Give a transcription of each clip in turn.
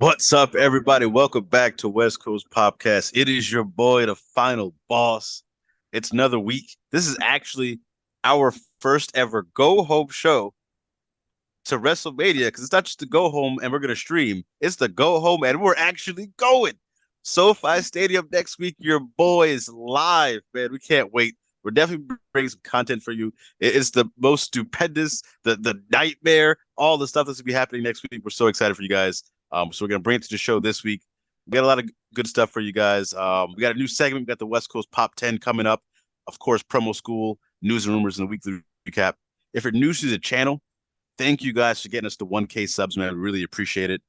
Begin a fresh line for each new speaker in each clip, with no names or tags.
What's up, everybody? Welcome back to West Coast Podcast. It is your boy, the final boss. It's another week. This is actually our first ever go home show to WrestleMania because it's not just to go home and we're going to stream. It's the go home and we're actually going. SoFi Stadium next week. Your boy is live, man. We can't wait. We're definitely bringing some content for you. It's the most stupendous, the nightmare, all the stuff that's going to be happening next week. We're so excited for you guys. So we're gonna bring it to the show this week. We got a lot of good stuff for you guys. We got a new segment. We got the West Coast Pop 10 coming up. Of course, promo school, news and rumors, and a weekly recap. If you're new to the channel, thank you guys for getting us to 1K subs, man. We really appreciate it.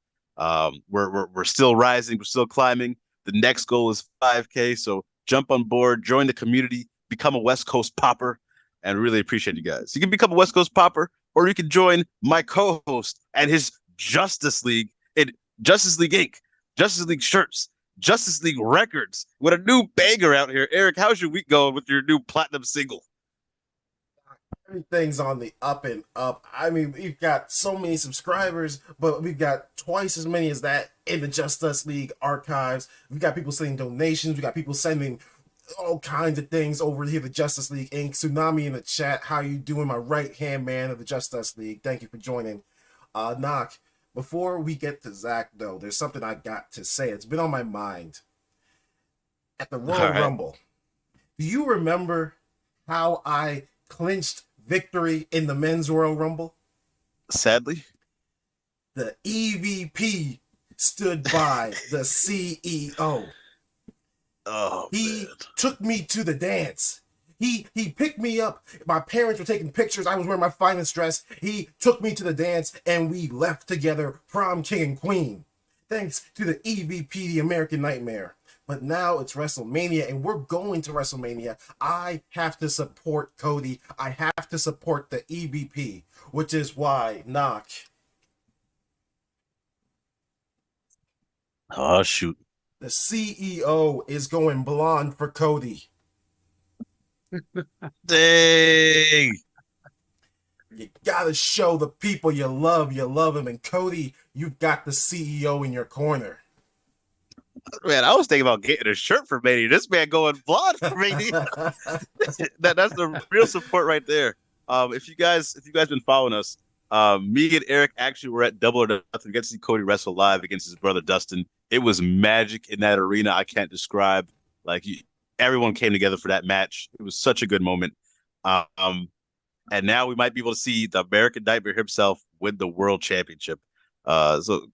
We're still rising. We're still climbing. The next goal is 5K. So jump on board, join the community, become a West Coast Popper, and really appreciate you guys. You can become a West Coast Popper, or you can join my co-host and his Justice League. Justice League Inc., Justice League shirts, Justice League records, with a new banger out here. Eric, how's your week going with your new platinum single?
Everything's on the up and up. I mean, we've got so many subscribers, but we've got twice as many as that in the Justice League archives. We've got people sending donations. We got people sending all kinds of things over here to Justice League Inc. Tsunami in the chat. How you doing, my right-hand man of the Justice League? Thank you for joining. Knock. Before we get to Zach, though, there's something I got to say. It's been on my mind. At the Royal Rumble, do you remember how I clinched victory in the men's Royal Rumble?
Sadly.
The EVP stood by the CEO.
Oh,
he
man.
took me to the dance. He picked me up. My parents were taking pictures. I was wearing my finest dress. He took me to the dance, and we left together, prom king and queen. Thanks to the EVP, the American Nightmare. But now it's WrestleMania, and we're going to WrestleMania. I have to support Cody. I have to support the EVP, which is why, Knock.
Oh, shoot.
The CEO is going blonde for Cody.
Dang.
You gotta show the people you love him. And Cody, you've got the CEO in your corner.
Man, I was thinking about getting a shirt for Mania. This man going blonde for Mania. That's the real support right there. If you guys been following us, me and Eric actually were at Double or Nothing. We got to see Cody wrestle live against his brother Dustin. It was magic in that arena. I can't describe. Everyone came together for that match. It was such a good moment. And now we might be able to see the American Nightmare himself win the World Championship. So,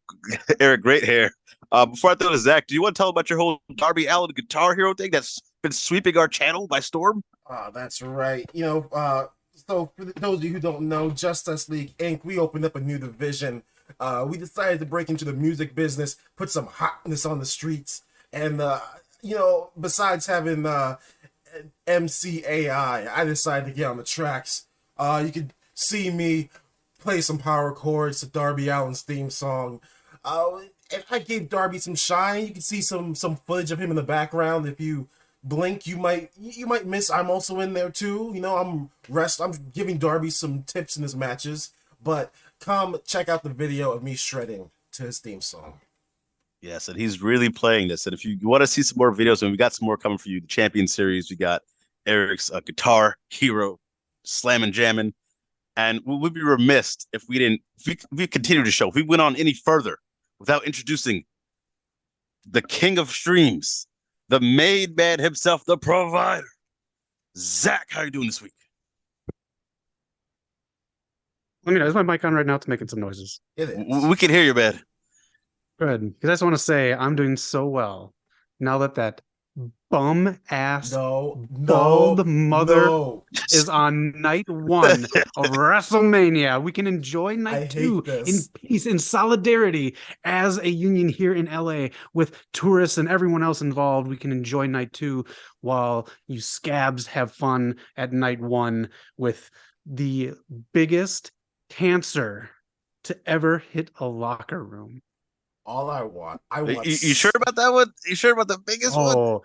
Eric, great hair. Before I throw to Zach, do you want to tell about your whole Darby Allin Guitar Hero thing that's been sweeping our channel by storm?
That's right. So for those of you who don't know, Justice League Inc., we opened up a new division. We decided to break into the music business, put some hotness on the streets, and besides having MCAI, I decided to get on the tracks. You could see me play some power chords to Darby Allin's theme song. And I gave Darby some shine. You can see some footage of him in the background. If you blink, you might miss. I'm also in there too. I'm giving Darby some tips in his matches. But come check out the video of me shredding to his theme song.
Yes, and he's really playing this. And if you want to see some more videos, and we got some more coming for you, the Champion Series, we got Eric's Guitar Hero, Slammin' Jammin'. And we would be remiss if we continue to show, if we went on any further without introducing the king of streams, the made man himself, the provider. Zach, how are you doing this week?
Let me know. Is my mic on right now? It's making some noises.
It is.
We can hear you, man.
Good. Because I just want to say I'm doing so well now that bum ass bald mother is on night one of WrestleMania. We can enjoy night two in peace, in solidarity as a union here in LA with tourists and everyone else involved. We can enjoy night two while you scabs have fun at night one with the biggest cancer to ever hit a locker room.
All I want.
You sure about that one? You sure about the biggest one?
Oh,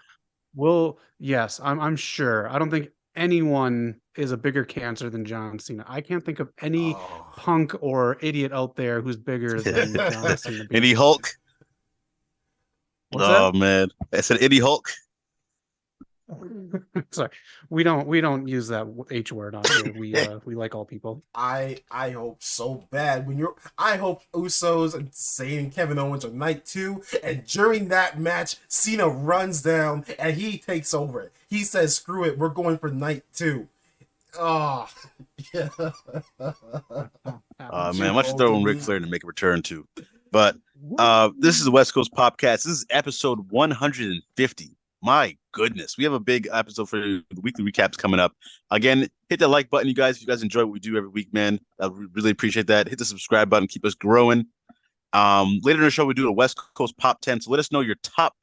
well, yes, I'm sure. I don't think anyone is a bigger cancer than John Cena. I can't think of any punk or idiot out there who's bigger than John Cena.
Any Hulk?
What's
Oh
that?
man, I said Eddie Hulk.
Sorry, we don't use that H word on here. We like all people.
I hope so bad I hope Usos and Zayn and Kevin Owens are night 2, and during that match, Cena runs down and he takes over. He says, "Screw it, we're going for night 2." Oh, yeah.
Man, why don't you
Too
throw
to
in Ric
me.
Flair to make a return too? But this is the West Coast Podcast. This is episode 150. My goodness, we have a big episode for the weekly recaps coming up. Again, hit that like button, you guys. If you guys enjoy what we do every week, man, I really appreciate that. Hit the subscribe button, keep us growing. Later in the show, we do a West Coast Pop 10. So let us know your top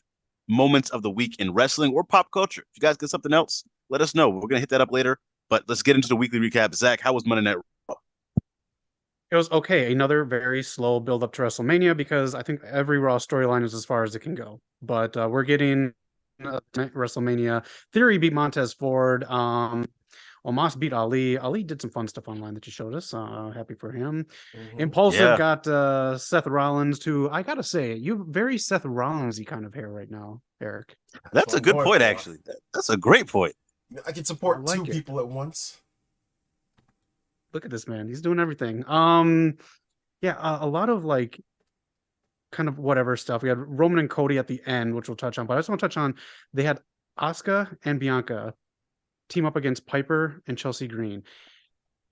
moments of the week in wrestling or pop culture. If you guys get something else, let us know. We're gonna hit that up later. But let's get into the weekly recap. Zach, how was Monday Night Raw?
It was okay. Another very slow build up to WrestleMania because I think every Raw storyline is as far as it can go. But we're getting WrestleMania. Theory beat Montez Ford. Omos beat Ali. Ali did some fun stuff online that you showed us. Happy for him.
Mhm.
Impulsive
Yeah,
got Seth Rollins to, I gotta say, you have very Seth Rollins-y kind of hair right now, Eric.
That's
that's
what
a
I'm
good
going
point,
for.
actually. That's a great point.
I can
I
support two
like it.
people at once.
Look at this man. He's doing everything. Yeah, a lot of like kind of whatever stuff. We had Roman and Cody at the end, which we'll touch on, but I just want to touch on they had Asuka and Bianca team up against Piper and Chelsea Green.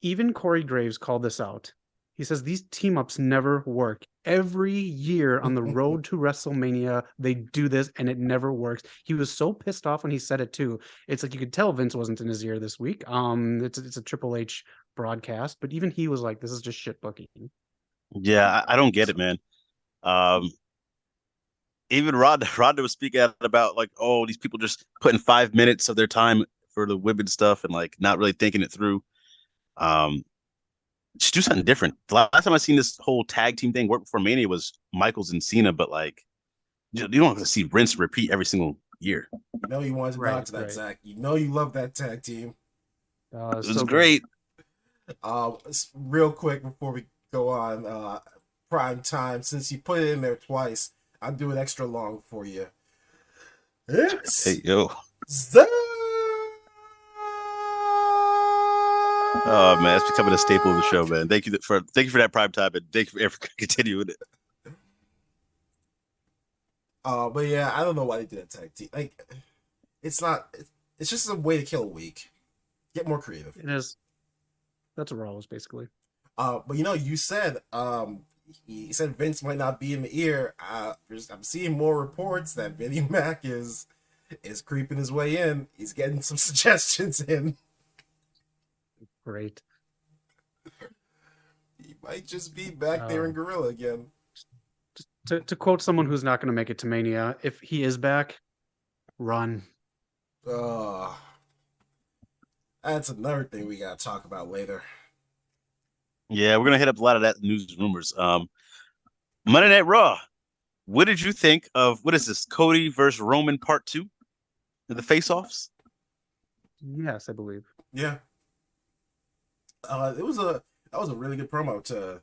Even Corey Graves called this out. He says these team ups never work. Every year on the road to WrestleMania, they do this and it never works. He was so pissed off when he said it too. It's like you could tell Vince wasn't in his ear this week. It's a Triple H broadcast, but even he was like, "This is just shit booking."
Yeah, I don't get it, man. Um, even Rodda was speaking out about like, oh, these people just putting 5 minutes of their time for the women stuff and like not really thinking it through. Um, just do something different. The last time I seen this whole tag team thing work before Mania was Michaels and Cena, but like you don't have to see rinse and repeat every single year.
You know you wanted to
Right,
dodge that,
right.
Zach. You know you love that tag team.
It was
So good.
great.
Real quick before we go on, prime time. Since you put it in there twice, I'll do it extra long for you. It's
Hey yo.
Zach.
Oh man, it's becoming a staple of the show, man. Thank you for that prime time and thank you for continuing it.
But yeah, I don't know why they did that tag team. Like, it's not. It's just a way to kill a week. Get more creative.
It is. That's a Raw was basically.
But you said he said Vince might not be in the ear. I'm seeing more reports that Vinnie Mac is creeping his way in. He's getting some suggestions in.
Great.
He might just be back there in Gorilla again.
To quote someone who's not going to make it to Mania, if he is back, run.
That's another thing we gotta talk about later.
Yeah, we're gonna hit up a lot of that news and rumors. Monday Night Raw. What did you think of what is this? Cody versus Roman Part 2? The face-offs?
Yes, I believe.
Yeah. That was a really good promo to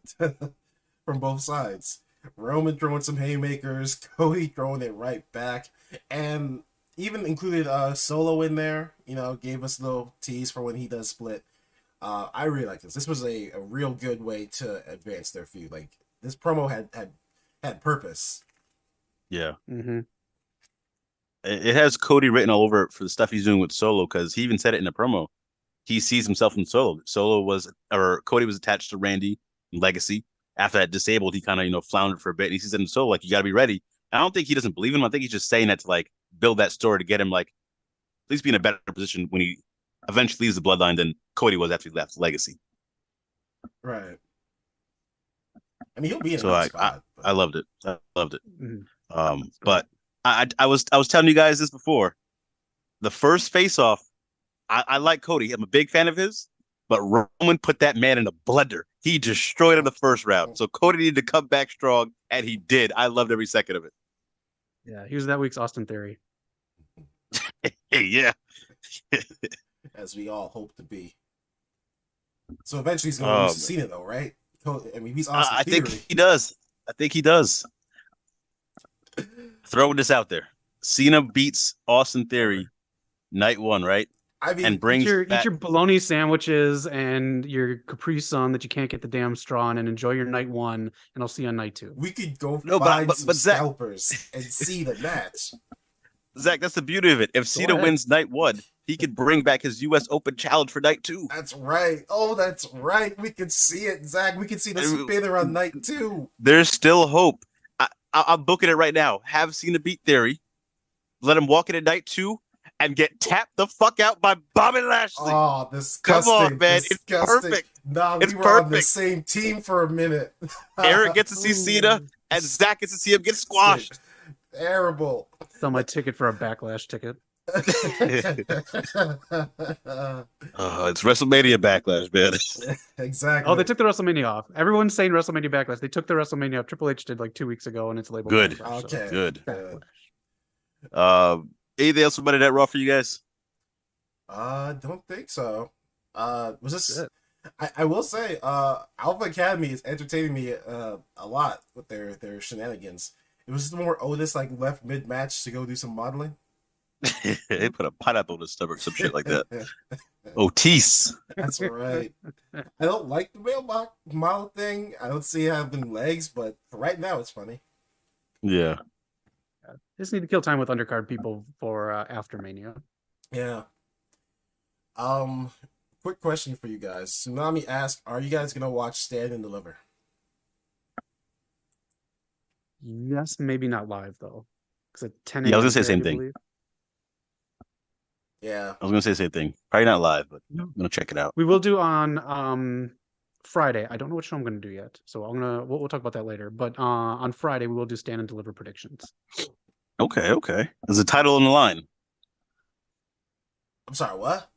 from both sides. Roman throwing some haymakers, Cody throwing it right back, and even included Solo in there. Gave us a little tease for when he does split. I really like this. This was a real good way to advance their feud. Like, this promo had purpose.
Yeah.
Mm-hmm.
It has Cody written all over it for the stuff he's doing with Solo because he even said it in the promo. He sees himself in Solo. Cody was attached to Randy in Legacy. After that disabled, he kind of, floundered for a bit. And he sees it in Solo, like, you got to be ready. I don't think he doesn't believe him. I think he's just saying that to, like, build that story to get him, like, at least be in a better position when he eventually leaves the bloodline than Cody was after he left Legacy.
Right. I mean, he'll be in
So
a spot.
I loved it. I loved it.
Mm-hmm.
But I was telling you guys this before. The first face-off, I like Cody. I'm a big fan of his, but Roman put that man in a blender. He destroyed him the first round. So Cody needed to come back strong, and he did. I loved every second of it.
Yeah, he was that week's Austin Theory.
Hey, yeah.
As we all hope to be. So eventually he's going to lose to Cena, though, right? I mean, he's Austin Theory.
Think he does. I think he does. throwing this out there. Cena beats Austin Theory night one, right?
I mean,
and brings
eat your bologna sandwiches and your Capri Sun that you can't get the damn straw in, and enjoy your night one. And I'll see you on night two.
We could go find some scalpers and see the match.
Zach, that's the beauty of it. If Cena wins night one, he could bring back his U.S. Open challenge for night two.
That's right. Oh, that's right. We can see it, Zach. We can see the spinner on night two.
There's still hope. I'm booking it right now. Have Cena beat Theory. Let him walk in at night two and get tapped the fuck out by Bobby Lashley.
Oh, disgusting.
Come on, man.
Disgusting.
It's perfect.
Nah,
it's
we were
perfect.
on the same team for a minute.
Eric gets to see Cena, and Zach gets to see him get squashed.
Terrible.
Sell my ticket for a Backlash ticket.
It's WrestleMania Backlash, man.
Exactly.
Oh, they took the WrestleMania off. Everyone's saying WrestleMania Backlash. They took the WrestleMania off. Triple H did like 2 weeks ago, and it's labeled
good.
Backlash,
Okay.
So.
Good.
Backlash.
Anything else from Monday Night Raw for you guys?
Don't think so. Was this? I will say, Alpha Academy is entertaining me a lot with their shenanigans. It was more Otis like left mid match to go do some modeling.
They put a pineapple in his stomach, some shit like that. Otis.
That's right. I don't like the male model thing. I don't see it having legs, but for right now, it's funny.
Yeah.
Just need to kill time with undercard people for after Mania.
Yeah. Quick question for you guys. Tsunami asked, "Are you guys gonna watch Stand and Deliver?"
Yes, maybe not live though. Because at 10
Yeah, I was gonna say the same thing.
Yeah.
I was gonna say the same thing. Probably not live, but I'm gonna check it out.
We will do on Friday. I don't know which show I'm gonna do yet, so we'll talk about that later. But on Friday we will do Stand and Deliver predictions.
Okay. There's a title on the line.
I'm sorry, what?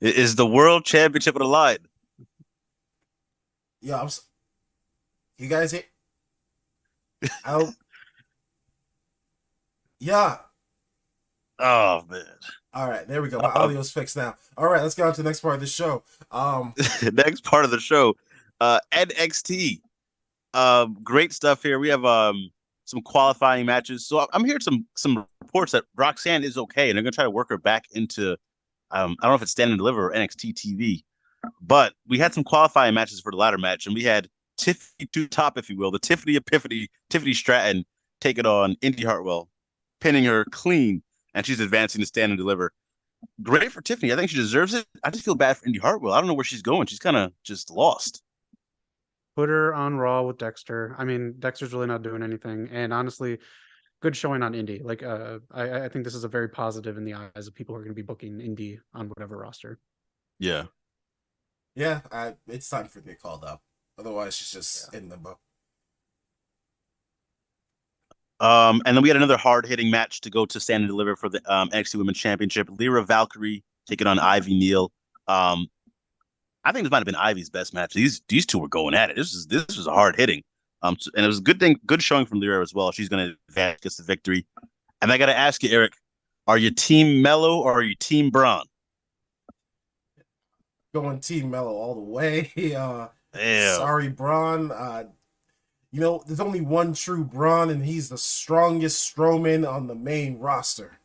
It is the World Championship on the line.
Yeah, you guys here? Yeah.
Oh man.
All right, there we go. My audio's fixed now. All right, let's get on to the next part of the show.
Next part of the show, NXT. Great stuff here. We have some qualifying matches. So I'm hearing some reports that Roxanne is okay, and they're gonna try to work her back into I don't know if it's Stand and Deliver or NXT TV. But we had some qualifying matches for the ladder match, and we had Tiffany to top, if you will, the Tiffany Epiphany, Tiffany Stratton taking on Indy Hartwell, pinning her clean, and she's advancing to Stand and Deliver. Great for Tiffany. I think she deserves it. I just feel bad for Indy Hartwell. I don't know where she's going. She's kind of just lost.
Put her on Raw with Dexter. I mean, Dexter's really not doing anything, and honestly, good showing on Indy. Like, I think this is a very positive in the eyes of people who are going to be booking Indy on whatever roster.
Yeah.
Yeah, it's time for her to get called up. Otherwise, she's just in limbo.
And then we had another hard-hitting match to go to Stand and Deliver for the NXT Women's Championship. Lyra Valkyrie taking on Ivy Neal. I think this might have been Ivy's best match. These two were going at it. This was a hard-hitting. And it was a good showing from Lyra as well. She's going to advance, gets the victory. And I got to ask you, Eric, are you Team Mello or are you Team Braun?
Going Team Mello all the way. Sorry, Braun. There's only one true Braun, and he's the strongest Strowman on the main roster.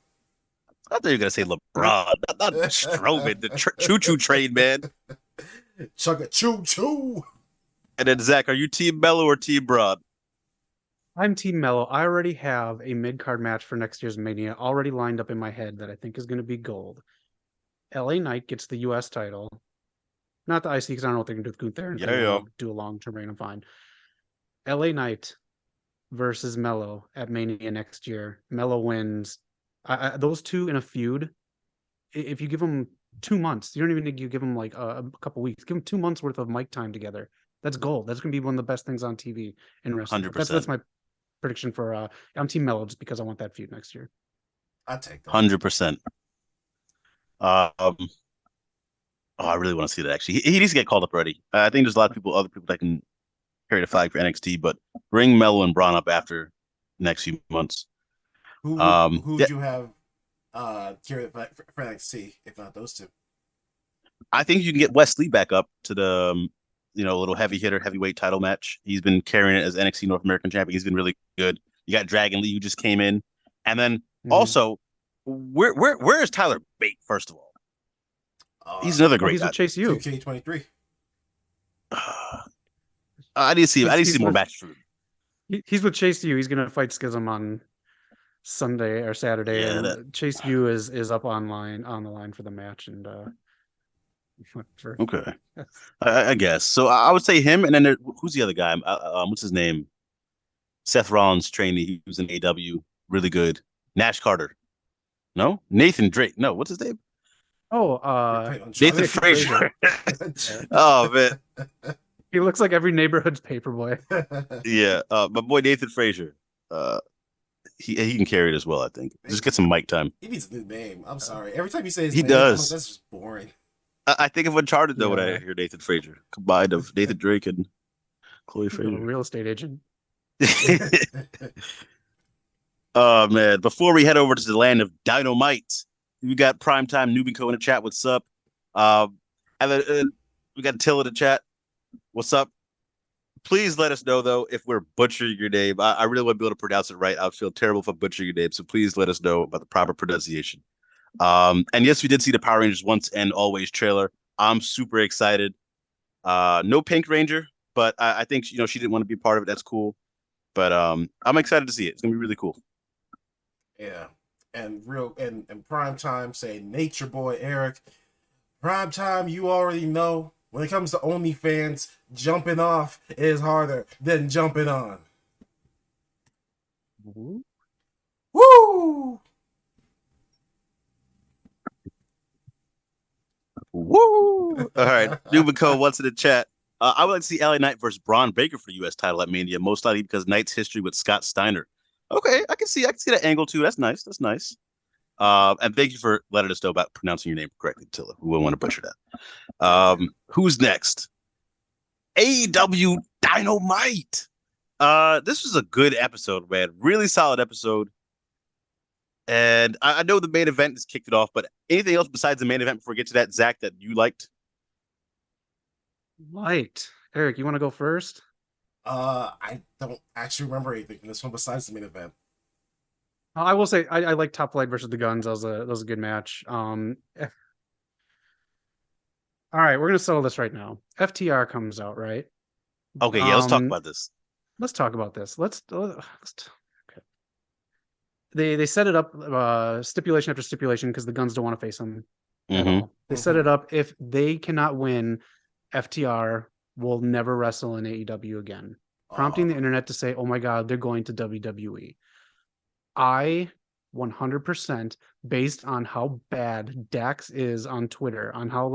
I thought you were going to say LeBron, not Strowman, the choo-choo train, man.
Chugga choo-choo.
And then, Zach, are you Team Mello or Team Braun?
I'm Team Mello. I already have a mid-card match for next year's Mania already lined up in my head that I think is going to be gold. LA Knight gets the U.S. title. Not the IC, because I don't know what they're going to do with Gunther.
Yeah.
Do a long-term reign, I'm fine. LA Knight versus Mello at Mania next year. Mello wins. Those two in a feud, if you give them 2 months, you don't even need to give them like a couple weeks. Give them 2 months worth of mic time together. That's gold. That's going to be one of the best things on TV in wrestling.
100%.
That's my prediction for. I'm Team Mello just because I want that feud next year.
I'll take that.
100%. I really want to see that. Actually, he needs to get called up already. I think there's a lot of other people that can carry the flag for NXT, but bring Mello and Braun up after the next few months.
Who would you have carry the flag for NXT if not those two?
I think you can get Wesley back up to the little heavyweight title match. He's been carrying it as NXT North American champion. He's been really good. You got Dragon Lee who just came in, and then
Mhm.
also, where is Tyler Bate? First of all, he's another great
he's
guy.
with Chase U.
2K23.
I need to see. I need to see more
with,
matches from him.
he's with Chase U. He's gonna fight Schism on Sunday or Saturday,
Yeah,
and Chase U is up on the line for the match, and whatever.
okay. I guess so. I would say him, and then who's the other guy? What's his name? Seth Rollins trainee. He was in AW, really good. Nash Carter. No, Nathan Drake. No, what's his name?
Oh,
Nathan Frazier. Oh man,
he looks like every neighborhood's paperboy.
yeah. My boy Nathan Frazier. He can carry it as well. I think. Just get some mic time.
He needs a new name. I'm sorry. Every time you say his
He
name,
does.
I'm like, that's just boring.
I think of Uncharted though when
Yeah.
I hear Nathan Frazier combined of Nathan Drake and Chloe
A
Frazier.
real estate agent.
Oh man! Before we head over to the land of Dynamite, we got Primetime Nubico in the chat. What's up? And then we got Till in the chat. What's up? Please let us know though if we're butchering your name. I really want to be able to pronounce it right. I would feel terrible if I'm butchering your name. So please let us know about the proper pronunciation. And yes, we did see the Power Rangers Once and Always trailer. I'm super excited. No Pink Ranger, but I think she didn't want to be part of it. That's cool. But I'm excited to see it. It's gonna be really cool.
Yeah. And prime time say Nature Boy Eric. Prime time, you already know. When it comes to OnlyFans, jumping off is harder than jumping on.
Woo!
Woo!
Woo! All right, Nubico, what's in the chat? I would like to see LA Knight versus Braun Breaker for U.S. title at Mania, most likely because Knight's history with Scott Steiner. Okay, I can see that angle too. That's nice. That's nice. And thank you for letting us know about pronouncing your name correctly, Tilla. We wouldn't want to butcher that. Who's next? AEW Dynamite. This was a good episode, man. Really solid episode. And I know the main event has kicked it off, but anything else besides the main event before we get to that, Zach, that you liked?
Eric, you want to go first?
I don't actually remember anything from this one besides the main event.
I will say I like Top Flight versus the Guns. That was a good match. All right, we're gonna settle this right now. FTR comes out, right?
Okay, yeah, let's talk about this.
Let's talk about this. Okay. They set it up stipulation after stipulation because the Guns don't want to face them at all. They set it up. If they cannot win, FTR will never wrestle in AEW again, prompting the internet to say, "Oh my God, they're going to WWE." I 100%, based on how bad Dax is on Twitter, on how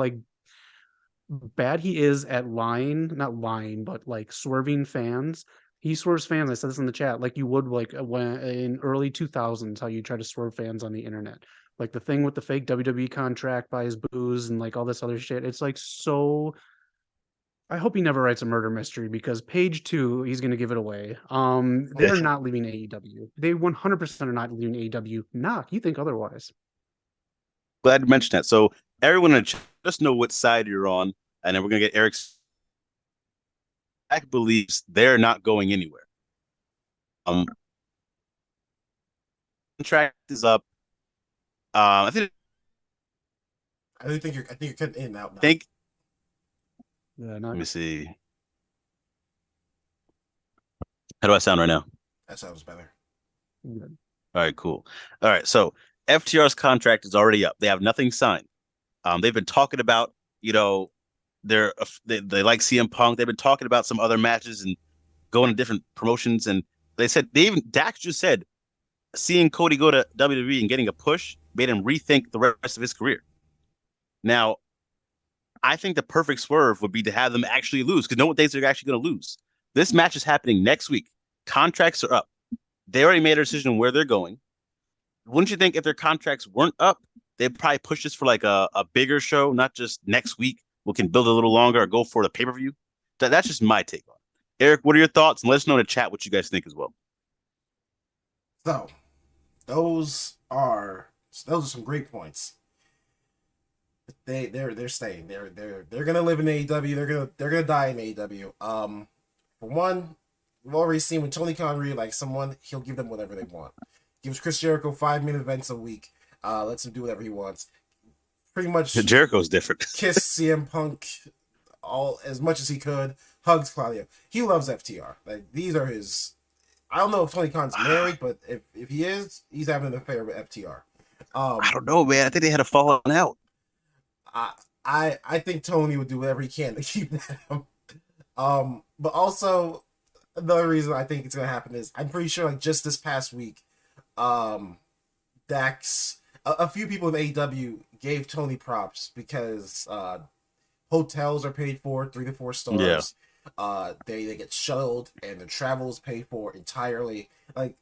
bad he is at not lying, but swerving fans. He swerves fans. I said this in the chat, like you would when in early 2000s, how you try to swerve fans on the internet. Like the thing with the fake WWE contract by his booze and all this other shit. It's so. I hope he never writes a murder mystery because page 2, he's going to give it away. They're not leaving AEW. They 100% are not leaving AEW. Knock, you think otherwise?
Glad to mention that. So everyone in the chat, just know what side you're on, and then we're gonna get Eric's. Zach believes they're not going anywhere. Contract is up. I think
you're cutting in and out now.
Let me see. How do I sound right now?
That sounds better.
Good. All right, cool. All right, so FTR's contract is already up. They have nothing signed. They've been talking about, they like CM Punk. They've been talking about some other matches and going to different promotions. And they said Dax just said seeing Cody go to WWE and getting a push made him rethink the rest of his career. Now, I think the perfect swerve would be to have them actually lose because no one thinks they're actually going to lose. This match is happening next week. Contracts are up. They already made a decision where they're going. Wouldn't you think if their contracts weren't up, they'd probably push this for a bigger show, not just next week? We can build a little longer or go for the pay-per-view. That's just my take on it. Eric, what are your thoughts? And let us know in the chat what you guys think as well.
So, those are some great points. They're staying. They're gonna live in AEW. They're gonna die in AEW. For one, we've already seen when Tony Khan really likes someone, he'll give them whatever they want. Gives Chris Jericho 5-minute events a week. Lets him do whatever he wants. Pretty much
Jericho's different.
Kiss CM Punk all as much as he could. Hugs Claudio. He loves FTR. Like, these are his. I don't know if Tony Khan's married, but if he is, he's having an affair with FTR.
I don't know, man. I think they had a falling out.
I think Tony would do whatever he can to keep them. But also the other reason I think it's gonna happen is I'm pretty sure like just this past week, Dax, a few people in AEW gave Tony props because hotels are paid for 3 to 4 stars. Yeah. They get shuttled and the travel is paid for entirely. Like,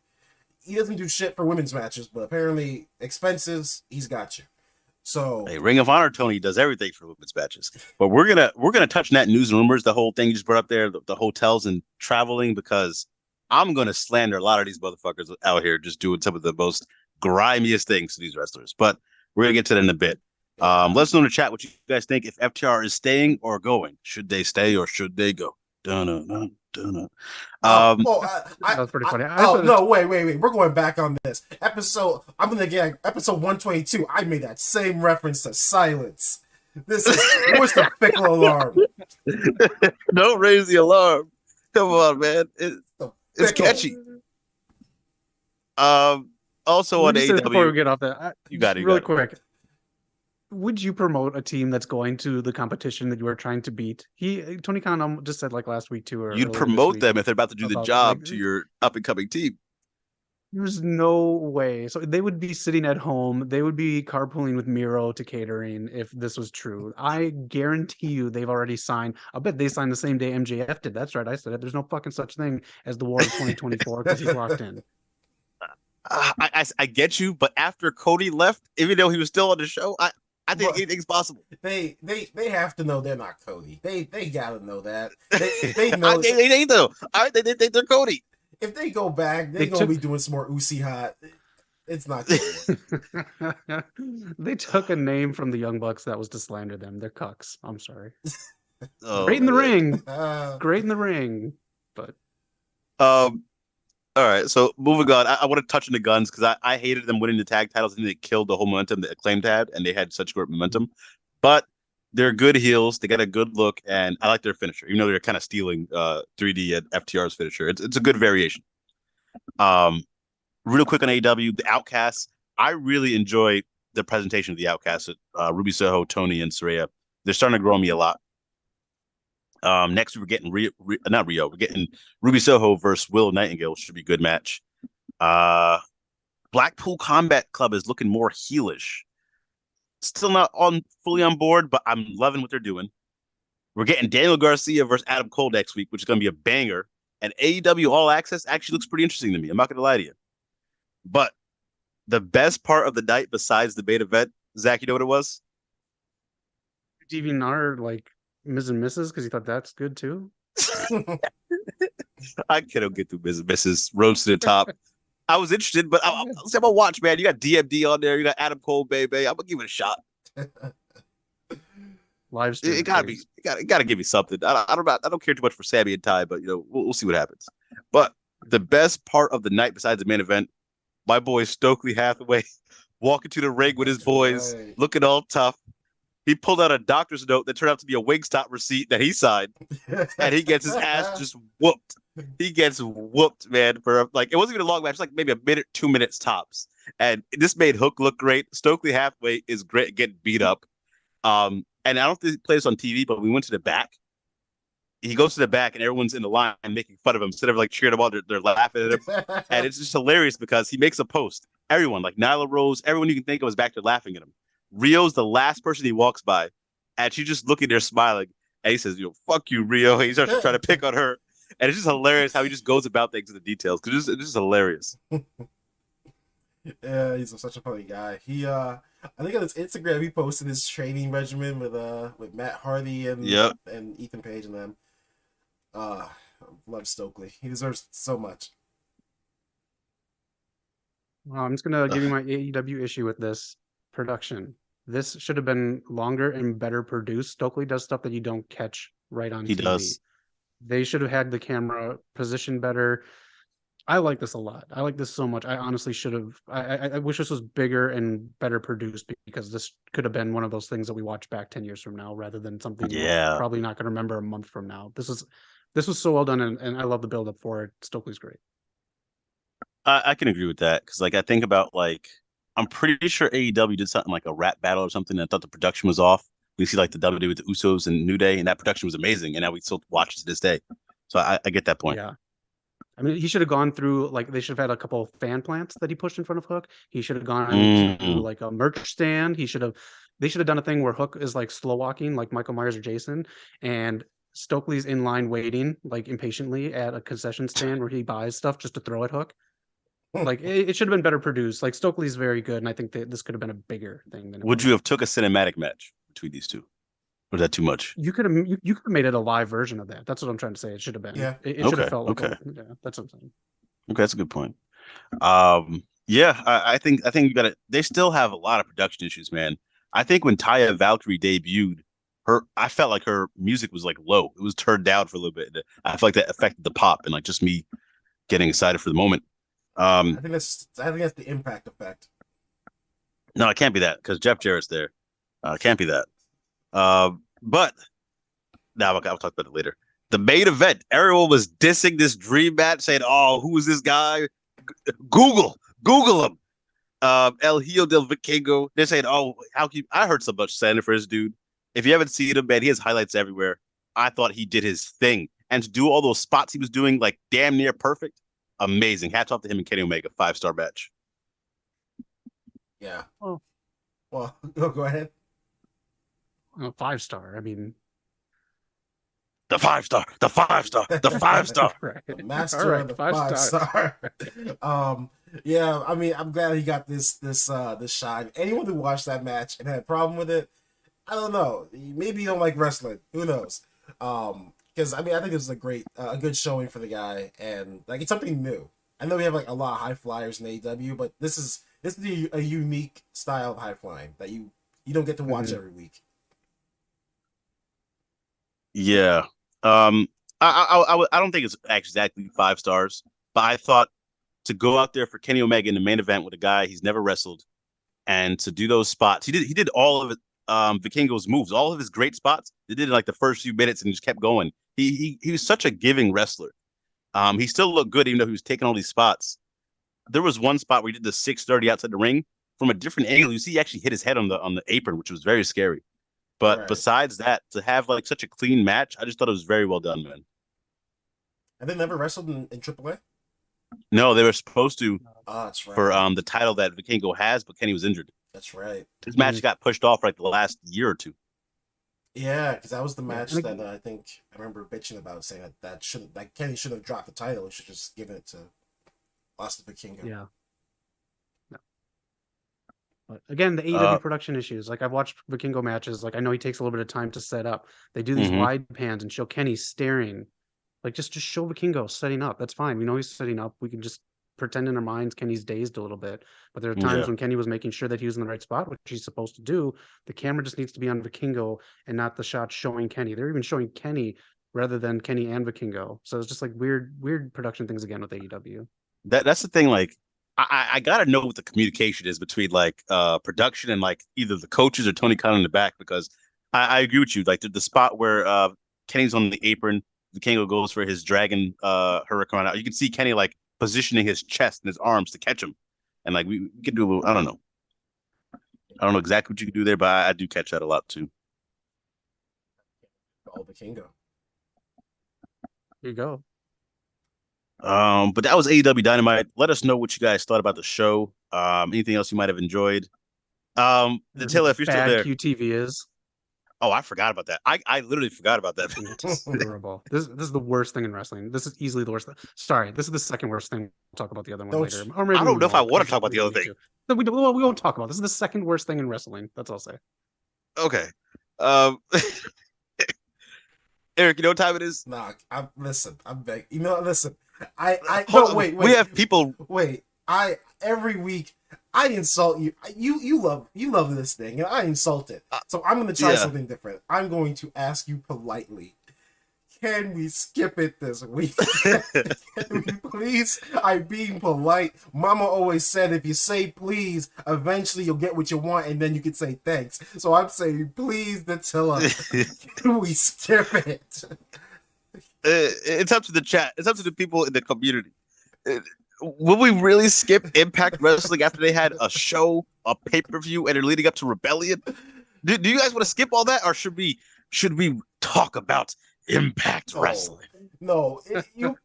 he doesn't do shit for women's matches, but apparently expenses, he's got you. So
hey, Ring of Honor Tony does everything for women's matches. But we're gonna touch on that news and rumors, the whole thing you just brought up there, the hotels and traveling, because I'm gonna slander a lot of these motherfuckers out here just doing some of the most grimiest things to these wrestlers. But we're gonna get to that in a bit. Let us know in the chat what you guys think, if FTR is staying or going. Should they stay or should they go? Dun-dun-dun, dun-dun.
That
was pretty funny.
No, wait. We're going back on this episode. I'm gonna get episode 122. I made that same reference to silence. Where's the fickle alarm?
Don't raise the alarm. Come on, man. It's catchy. Also on AEW.
Before we get off that,
you got it.
Really quick. Would you promote a team that's going to the competition that you are trying to beat? Tony Khan just said like last week too. Or
you'd promote them if they're about to do the job to your up and coming team.
There's no way. So they would be sitting at home. They would be carpooling with Miro to catering if this was true. I guarantee you they've already signed. I bet they signed the same day MJF did. That's right. I said it. There's no fucking such thing as the War of 2024 because he's locked in.
I get you, but after Cody left, even though he was still on the show, I think anything's possible.
They have to know they're not Cody. They gotta know that. They know.
they though. They're Cody.
If they go back, they're gonna be doing some more Uzi hot. It's not good.
They took a name from the Young Bucks that was to slander them. They're cucks. I'm sorry.
Great
in the ring. Great in the ring. But
all right, so moving on, I want to touch on the Guns because I hated them winning the tag titles and they killed the whole momentum that Acclaimed had, and they had such great momentum. But they're good heels. They got a good look, and I like their finisher, even though they're kind of stealing 3D at FTR's finisher. It's a good variation. Real quick on AEW, the Outcasts. I really enjoy the presentation of the Outcasts. Ruby Soho, Tony, and Saraya. They're starting to grow on me a lot. Next we're getting not Rio. We're getting Ruby Soho versus Will Nightingale. Should be a good match. Blackpool Combat Club is looking more heelish. Still not fully on board, but I'm loving what they're doing. We're getting Daniel Garcia versus Adam Cole next week, which is going to be a banger. And AEW All Access actually looks pretty interesting to me. I'm not going to lie to you. But the best part of the night, besides the main event, Zach, you know what it was?
DVR like Ms. and Mrs. because you thought that's good too.
I can't get through Ms. and Mrs. Roads to the Top. I was interested, but I'm gonna watch, man. You got DMD on there. You got Adam Cole, baby. I'm gonna give it a shot.
Live stream.
It gotta give me something. I don't care too much for Sammy and Ty, but we'll see what happens. But the best part of the night, besides the main event, my boy Stokely Hathaway walking to the ring with his boys, looking all tough. He pulled out a doctor's note that turned out to be a Wingstop receipt that he signed, and he gets his ass just whooped. He gets whooped, man, for like, it wasn't even a long match, like maybe a minute, 2 minutes tops. And this made Hook look great. Stokely Hathaway is great, getting beat up. And I don't think he plays on TV, but we went to the back. He goes to the back, and everyone's in the line making fun of him. Instead of like cheering him on, they're laughing at him. And it's just hilarious because he makes a post. Everyone, like Nyla Rose, everyone you can think of is back there laughing at him. Rio's the last person he walks by, and she's just looking there smiling. And he says, fuck you, Rio. And he starts trying to pick on her. And it's just hilarious how he just goes about things in the details, because it's just hilarious.
Yeah, he's such a funny guy. He I think on his Instagram he posted his training regimen with Matt Hardy and Ethan Page and them. Love Stokely. He deserves so much.
Well, I'm just gonna give you my AEW issue with this production. This should have been longer and better produced. Stokely does stuff that you don't catch right on TV.
He does.
They should have had the camera positioned better. I like this a lot. I like this so much. I honestly should have. I wish this was bigger and better produced, because this could have been one of those things that we watch back 10 years from now, rather than something we're
Yeah,
probably not going to remember a month from now. This was so well done, and I love the build up for it. Stokely's great.
I can agree with that because like I think about like I'm pretty sure AEW did something like a rap battle or something. And I thought the production was off. We see like the WWE with the Usos and New Day, and that production was amazing. And now we still watch it to this day. So I get that point.
Yeah. I mean, he should have gone through, like, they should have had a couple of fan plants that he pushed in front of Hook. He should have gone into
Mm,
like a merch stand. They should have done a thing where Hook is like slow walking, like Michael Myers or Jason, and Stokely's in line waiting, like impatiently at a concession stand where he buys stuff just to throw at Hook. Like, it should have been better produced. Like, Stokely's very good, and I think that this could have been a bigger thing than it
would
was.
you have took a cinematic match between these two? Or is that too much?
You could have made it a live version of that. That's what I'm trying to say. It should have been.
Yeah.
It should have
Okay.
felt like
Okay.
yeah, that's what I'm saying.
Okay, that's a good point. Yeah, I think you got to. They still have a lot of production issues, man. I think when Taya Valkyrie debuted, I felt like her music was like low. It was turned down for a little bit. I feel like that affected the pop and like just me getting excited for the moment.
I think that's the impact effect.
No, it can't be that because Jeff Jarrett's there. It can't be that. But now I'll talk about it later. The main event, everyone was dissing this dream match, saying, "Oh, who is this guy? Google him." El Hijo del Vikingo. They're saying, "Oh, how can you?" I heard so much slander for this dude. If you haven't seen him, man, he has highlights everywhere. I thought he did his thing, and to do all those spots he was doing, like damn near perfect, amazing. Hats off to him and Kenny Omega. 5-star match.
Yeah.
Oh.
Well, go ahead.
5-star. I mean,
the 5-star.
right.
The master
All right,
of the
5
5-star. Yeah, I mean, I'm glad he got this shine. Anyone who watched that match and had a problem with it, I don't know. Maybe you don't like wrestling. Who knows? Because I mean, I think it was a good showing for the guy, and like it's something new. I know we have like a lot of high flyers in AEW, but this is a unique style of high flying that you don't get to watch every week.
Yeah. I don't think it's exactly 5 stars, but I thought to go out there for Kenny Omega in the main event with a guy he's never wrestled and to do those spots. He did all of it, Vikingo's moves, all of his great spots. They did in like the first few minutes and just kept going. He was such a giving wrestler. He still looked good even though he was taking all these spots. There was one spot where he did the 630 outside the ring from a different angle. You see he actually hit his head on the apron, which was very scary. But
Right.
besides that, to have like such a clean match, I just thought it was very well done, man.
Have they never wrestled in AAA?
No, they were supposed to
Oh, that's right.
for the title that Vikingo has, but Kenny was injured.
That's right.
His match got pushed off like the last year or two.
Yeah, because that was the match
and
that I think I remember bitching about, saying that Kenny should have dropped the title. He should just given it to Austin Vikingo.
Yeah. No. But again, the AEW production issues. Like, I've watched Vikingo matches. Like, I know he takes a little bit of time to set up. They do these wide pans and show Kenny staring. Like, just show Vikingo setting up. That's fine. We know he's setting up. We can just pretend in our minds Kenny's dazed a little bit. But there are times when Kenny was making sure that he was in the right spot, which he's supposed to do. The camera just needs to be on Vikingo and not the shot showing Kenny. They're even showing Kenny rather than Kenny and Vikingo. So it's just like weird production things again with AEW.
That's the thing. Like, I gotta know what the communication is between like production and like either the coaches or Tony Khan in the back, because I agree with you. Like the spot where Kenny's on the apron, Vikingo goes for his dragon hurricane out. You can see Kenny like positioning his chest and his arms to catch him, and like we could do a little. I don't know exactly what you can do there, but I do catch that a lot too.
Oh, Vikingo.
Here you go.
But that was AEW Dynamite. Let us know what you guys thought about the show. Anything else you might have enjoyed. The Taylor, if you're still there.
QTV is.
Oh, I forgot about that. I literally forgot about that.
It's horrible. This is the worst thing in wrestling. This is easily the worst. Sorry, this is the second worst thing. We'll talk about the other one later. Or maybe
I don't know if I want to talk about the other thing.
We won't talk about. This is the second worst thing in wrestling. That's all I'll say.
Okay. Eric, you know what time it is?
Nah, I'm begging. You know, listen. Wait.
We have people.
Wait, every week I insult you. You love this thing, and I insult it. So I'm going to try something different. I'm going to ask you politely. Can we skip it this week? Can we please? I'm being polite. Mama always said if you say please, eventually you'll get what you want, and then you can say thanks. So I'm saying please, Nutella. Can we skip it?
It's up to the chat. It's up to the people in the community. Will we really skip Impact Wrestling after they had a show, a pay-per-view, and they're leading up to Rebellion? Do you guys want to skip all that, or should we talk about Impact Wrestling?
No,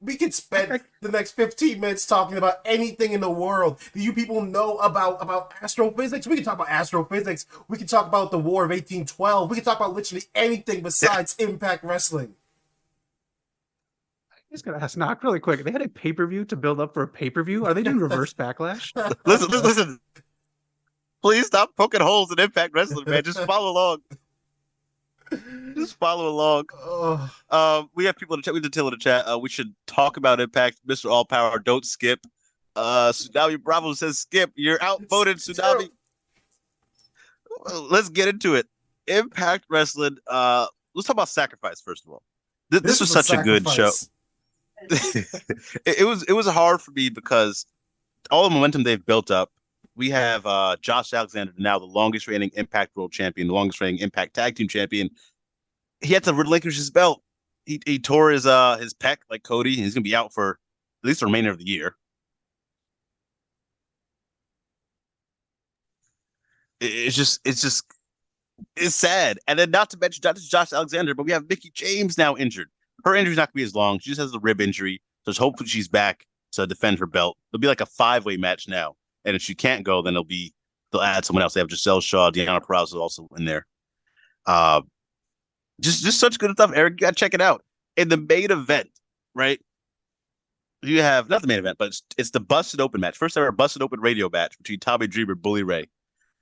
we could spend the next 15 minutes talking about anything in the world. Do you people know about astrophysics? We can talk about astrophysics. We can talk about the War of 1812. We can talk about literally anything besides Impact Wrestling.
I just gotta ask Knock really quick. They had a pay-per-view to build up for a pay-per-view. Are they doing reverse backlash?
Listen. Please stop poking holes in Impact Wrestling, man. Just follow along. Just follow along. We have people in the chat. We did tell in the chat. We should talk about Impact. Mr. All Power, don't skip. Tsunami Bravo says skip. You're outvoted, Tsunami. Let's get into it. Impact Wrestling. Let's talk about Sacrifice first of all. This was such a good show. it was hard for me because all the momentum they've built up. We have Josh Alexander, now the longest reigning Impact World Champion, the longest reigning Impact Tag Team Champion. He had to relinquish his belt. He tore his pec like Cody. He's going to be out for at least the remainder of the year. It's sad. And then not to mention not just Josh Alexander, but we have Mickie James now injured. Her injury's not going to be as long. She just has the rib injury. So hopefully she's back to defend her belt. It'll be like a 5-way match now. And if she can't go, then they'll add someone else. They have Giselle Shaw, Deonna Purrazzo also in there. Just such good stuff, Eric. You gotta check it out. In the main event, right? You have not the main event, but it's the Busted Open match. First ever Busted Open radio match between Tommy Dreamer and Bully Ray.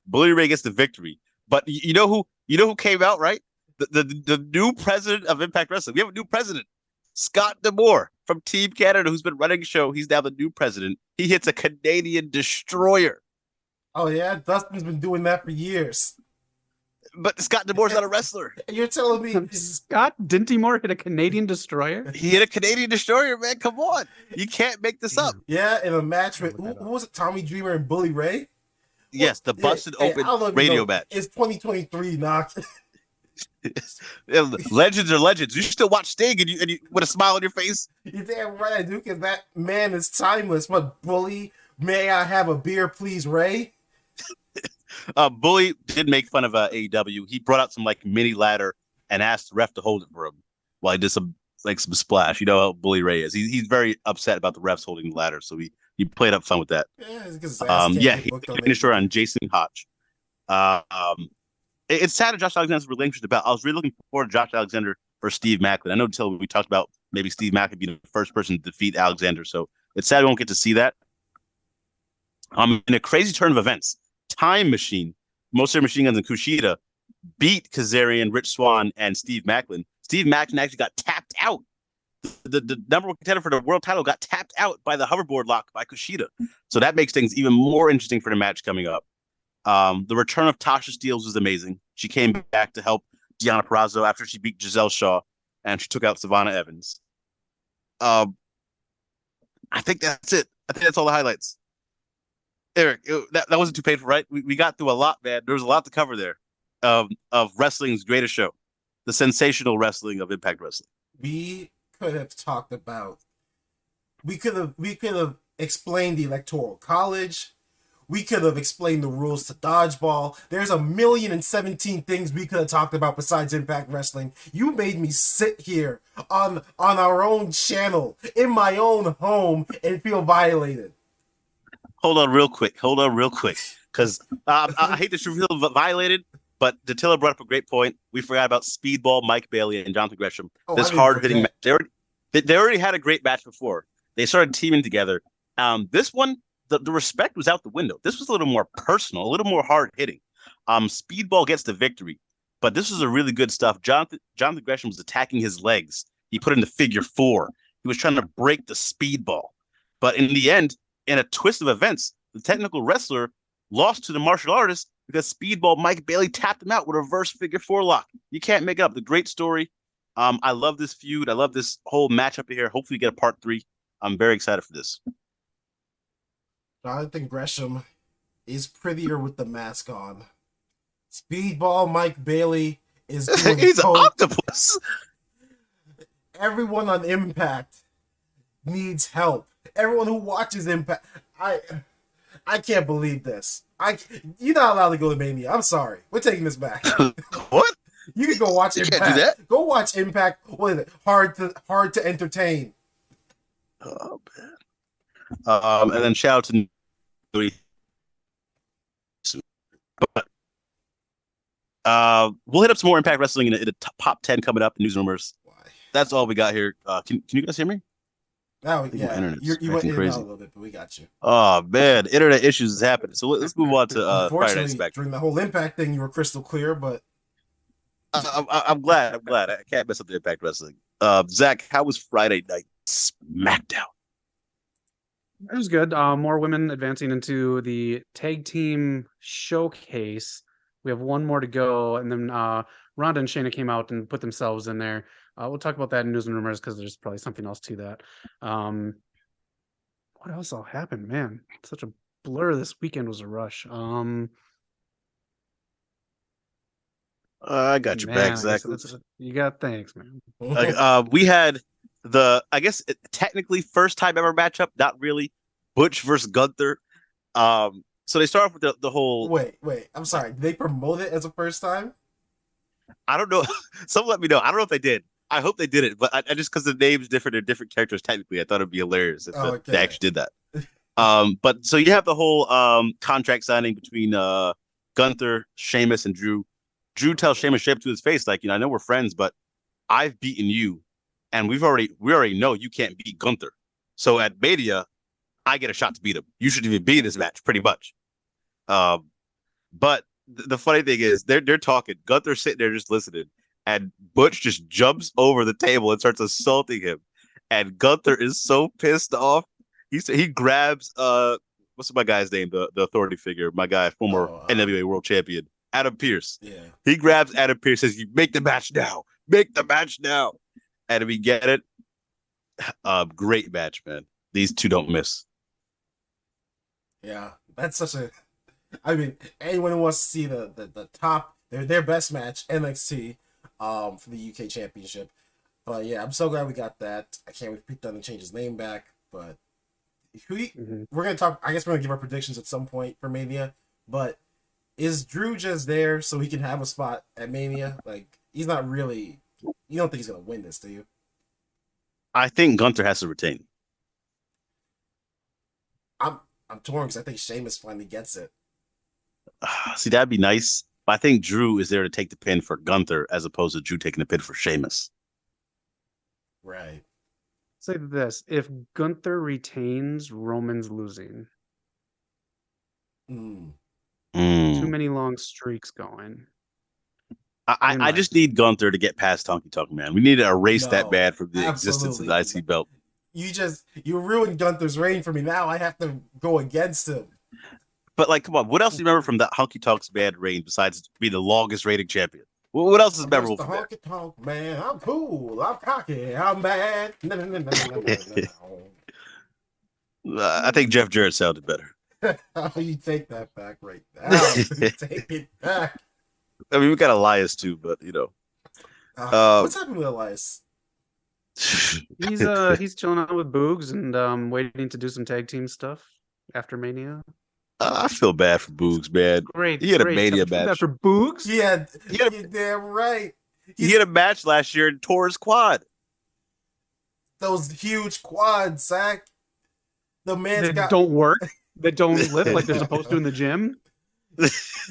Bully Ray gets the victory. But you know who came out, right? The new president of Impact Wrestling. We have a new president. Scott D'Amore from Team Canada, who's been running the show. He's now the new president. He hits a Canadian destroyer.
Oh, yeah? Dustin's been doing that for years.
But Scott D'Amore's not a wrestler.
You're telling me...
Scott Dintimore hit a Canadian destroyer?
He hit a Canadian destroyer, man. Come on. You can't make this up.
Yeah, in a match with... Who was it? Tommy Dreamer and Bully Ray?
Yes, the Busted Open radio match.
It's 2023, Knock.
Legends are legends. You should still watch Sting and you with a smile on your face.
You're damn right I do, because that man is timeless. But Bully, may I have a beer, please, Ray?
Bully did make fun of AEW. He brought out some like mini ladder and asked the ref to hold it for him while he did some splash. You know how Bully Ray is. He's very upset about the refs holding the ladder, so he played up fun with that. He finished her on Jason Hodge. It's sad that Josh Alexander's relinquished the belt. I was really looking forward to Josh Alexander for Steve Macklin. I know until we talked about maybe Steve Macklin being the first person to defeat Alexander, so it's sad we won't get to see that. In a crazy turn of events, Time Machine, Monster Machine Guns and Kushida beat Kazarian, Rich Swann, and Steve Macklin. Steve Macklin actually got tapped out. The number one contender for the world title got tapped out by the hoverboard lock by Kushida. So that makes things even more interesting for the match coming up. The return of Tasha Steelz was amazing. She came back to help Deonna Purrazzo after she beat Giselle Shaw, and she took out Savannah Evans. I think that's it. I think that's all the highlights. Eric, that wasn't too painful, right? We got through a lot, man. There was a lot to cover there of wrestling's greatest show, the sensational wrestling of Impact Wrestling.
We could have talked about. We could have explained the Electoral College. We could have explained the rules to dodgeball. There's 1,017 things we could have talked about besides Impact Wrestling. You made me sit here on our own channel, in my own home, and feel violated.
Hold on real quick, because I hate to feel violated, but Dattila brought up a great point. We forgot about Speedball, Mike Bailey, and Jonathan Gresham. This hard-hitting match. They already had a great match before. They started teaming together. This one, the respect was out the window. This was a little more personal, a little more hard-hitting. Speedball gets the victory, but this was a really good stuff. Jonathan Gresham was attacking his legs. He put in the figure 4. He was trying to break the Speedball. But in the end, in a twist of events, the technical wrestler lost to the martial artist because Speedball Mike Bailey tapped him out with a reverse figure 4 lock. You can't make it up. The great story. I love this feud. I love this whole matchup here. Hopefully, we get a part 3. I'm very excited for this.
I think Gresham is prettier with the mask on. Speedball Mike Bailey is doing
He's an octopus.
Everyone on Impact needs help. Everyone who watches Impact, I can't believe this. You're not allowed to go to Mania. I'm sorry. We're taking this back.
What?
You can go watch Impact.
Can't do that.
Go watch Impact. What is it? Hard to entertain.
Oh man. And then shout out to but we'll hit up some more Impact Wrestling in a top 10 coming up. News rumors. Why? That's all we got here. Can you guys hear me?
Oh yeah, you went in and out a little bit, but we got you.
Oh man, internet issues is happening. So let's move on to
Friday Night Smackdown. During the whole Impact thing, you were crystal clear, but
I'm glad. I can't mess up the Impact Wrestling. Zach, how was Friday Night Smackdown?
It was good. More women advancing into the tag team showcase. We have one more to go, and then Ronda and Shayna came out and put themselves in there. We'll talk about that in news and rumors because there's probably something else to that. What else all happened? Man, such a blur. This weekend was a rush.
I got your back, Zach.
You got thanks, man.
We had I guess technically first time ever matchup, not really. Butch versus Gunther. So they start off with the whole.
Wait. I'm sorry. Did they promote it as a first time?
I don't know. Someone let me know. I don't know if they did. I hope they did it, but I just because the name's different, they're different characters. Technically, I thought it'd be hilarious if they actually did that. But so you have the whole contract signing between Gunther, Sheamus, and Drew. Drew tells Sheamus straight up to his face, like, I know we're friends, but I've beaten you, and we already know you can't beat Gunther. So at Mania, I get a shot to beat him. You should even be in this match, pretty much. But the funny thing is, they're talking. Gunther's sitting there just listening, and Butch just jumps over the table and starts assaulting him. And Gunther is so pissed off. He grabs what's my guy's name? The authority figure, my guy, former NWA World Champion, Adam Pearce.
Yeah.
He grabs Adam Pearce, says, "You make the match now. Make the match now." And if we get it, great match, man. These two don't miss.
Yeah, that's such a. I mean, anyone who wants to see the top their best match, NXT, for the UK Championship. But yeah, I'm so glad we got that. I can't wait for Pete Dunne to change his name back. But we're gonna talk. I guess we're gonna give our predictions at some point for Mania. But is Drew just there so he can have a spot at Mania? Like, he's not really. You don't think he's gonna win this, do you?
I think Gunther has to retain.
I'm torn because I think Sheamus finally gets it.
See, that'd be nice. But I think Drew is there to take the pin for Gunther as opposed to Drew taking the pin for Sheamus.
Right.
Say this: if Gunther retains, Roman's losing. Too many long streaks going.
I just need Gunther to get past Honky Tonk Man. We need to erase that man from the existence of the IC belt.
You ruined Gunther's reign for me. Now I have to go against him.
But like, come on, what else do you remember from that Honky Tonk's bad reign besides being the longest reigning champion? What else is memorable from that?
Honky Tonk Man, I'm cool, I'm cocky, I'm bad.
I think Jeff Jarrett sounded better.
You take that back right now. Take it back.
I mean, we got Elias too, but
what's happening with Elias?
He's chilling out with Boogs and waiting to do some tag team stuff after Mania.
I feel bad for Boogs, man.
Great.
He had a Mania match.
Bad for Boogs?
Yeah, damn right.
He had a match last year and tore his quad.
Those huge quads, Zach. The man's got
don't work. That don't lift like they're supposed to in the gym.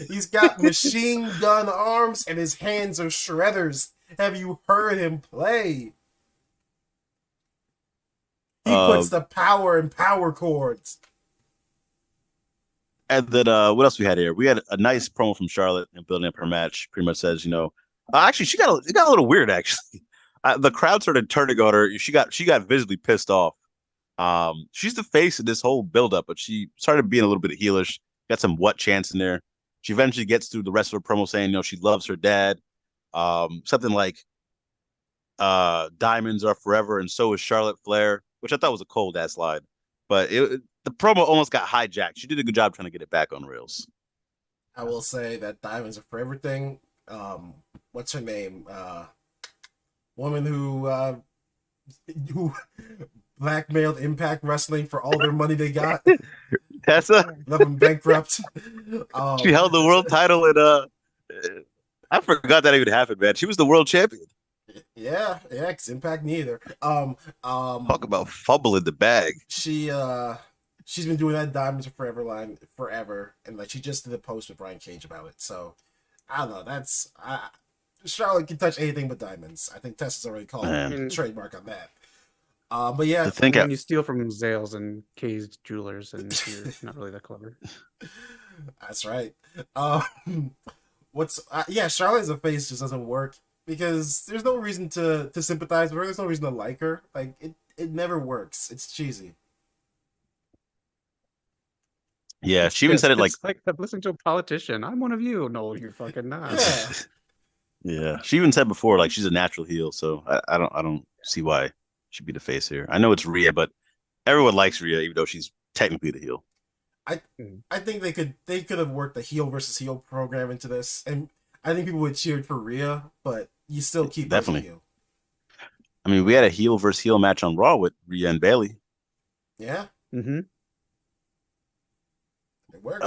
He's got machine gun arms and his hands are shredders. Have you heard him play? He puts the power in power chords.
And then what else we had here? We had a nice promo from Charlotte and building up her match. Pretty much says, actually it got a little weird. Actually, the crowd started turning on her. She got visibly pissed off. She's the face of this whole buildup, but she started being a little bit heelish. Got some what chants in there. She eventually gets through the rest of her promo saying, she loves her dad. Something like, Diamonds Are Forever, and so is Charlotte Flair, which I thought was a cold ass line. But the promo almost got hijacked. She did a good job trying to get it back on rails.
I will say that Diamonds Are Forever thing. What's her name? Woman who blackmailed Impact Wrestling for all their money they got.
Tessa
left them bankrupt.
She held the world title in I forgot that even happened, man. She was the world champion.
Yeah, because Impact neither.
Talk about fumbling the bag.
She's been doing that Diamonds Are Forever line forever, and like she just did a post with Brian Cage about it. So I don't know. Charlotte can touch anything but diamonds. I think Tessa's already called trademark on that. But yeah,
when you steal from Zales and Kay's jewelers, and you're not really that clever.
That's right. Charlotte as a face just doesn't work because there's no reason to sympathize with her. There's no reason to like her. Like it never works. It's cheesy.
Yeah, she even said it like
I'm listening to a politician. I'm one of you. No, you're fucking not.
Yeah.
Yeah, she even said before like she's a natural heel, so I don't see why she'd be the face here. I know it's Rhea, but everyone likes Rhea, even though she's technically the heel.
I think they could have worked the heel versus heel program into this, and I think people would cheer for Rhea, but you still keep
definitely.
Heel.
I mean, we had a heel versus heel match on Raw with Rhea and Bayley.
Yeah.
Mm-hmm.
It works.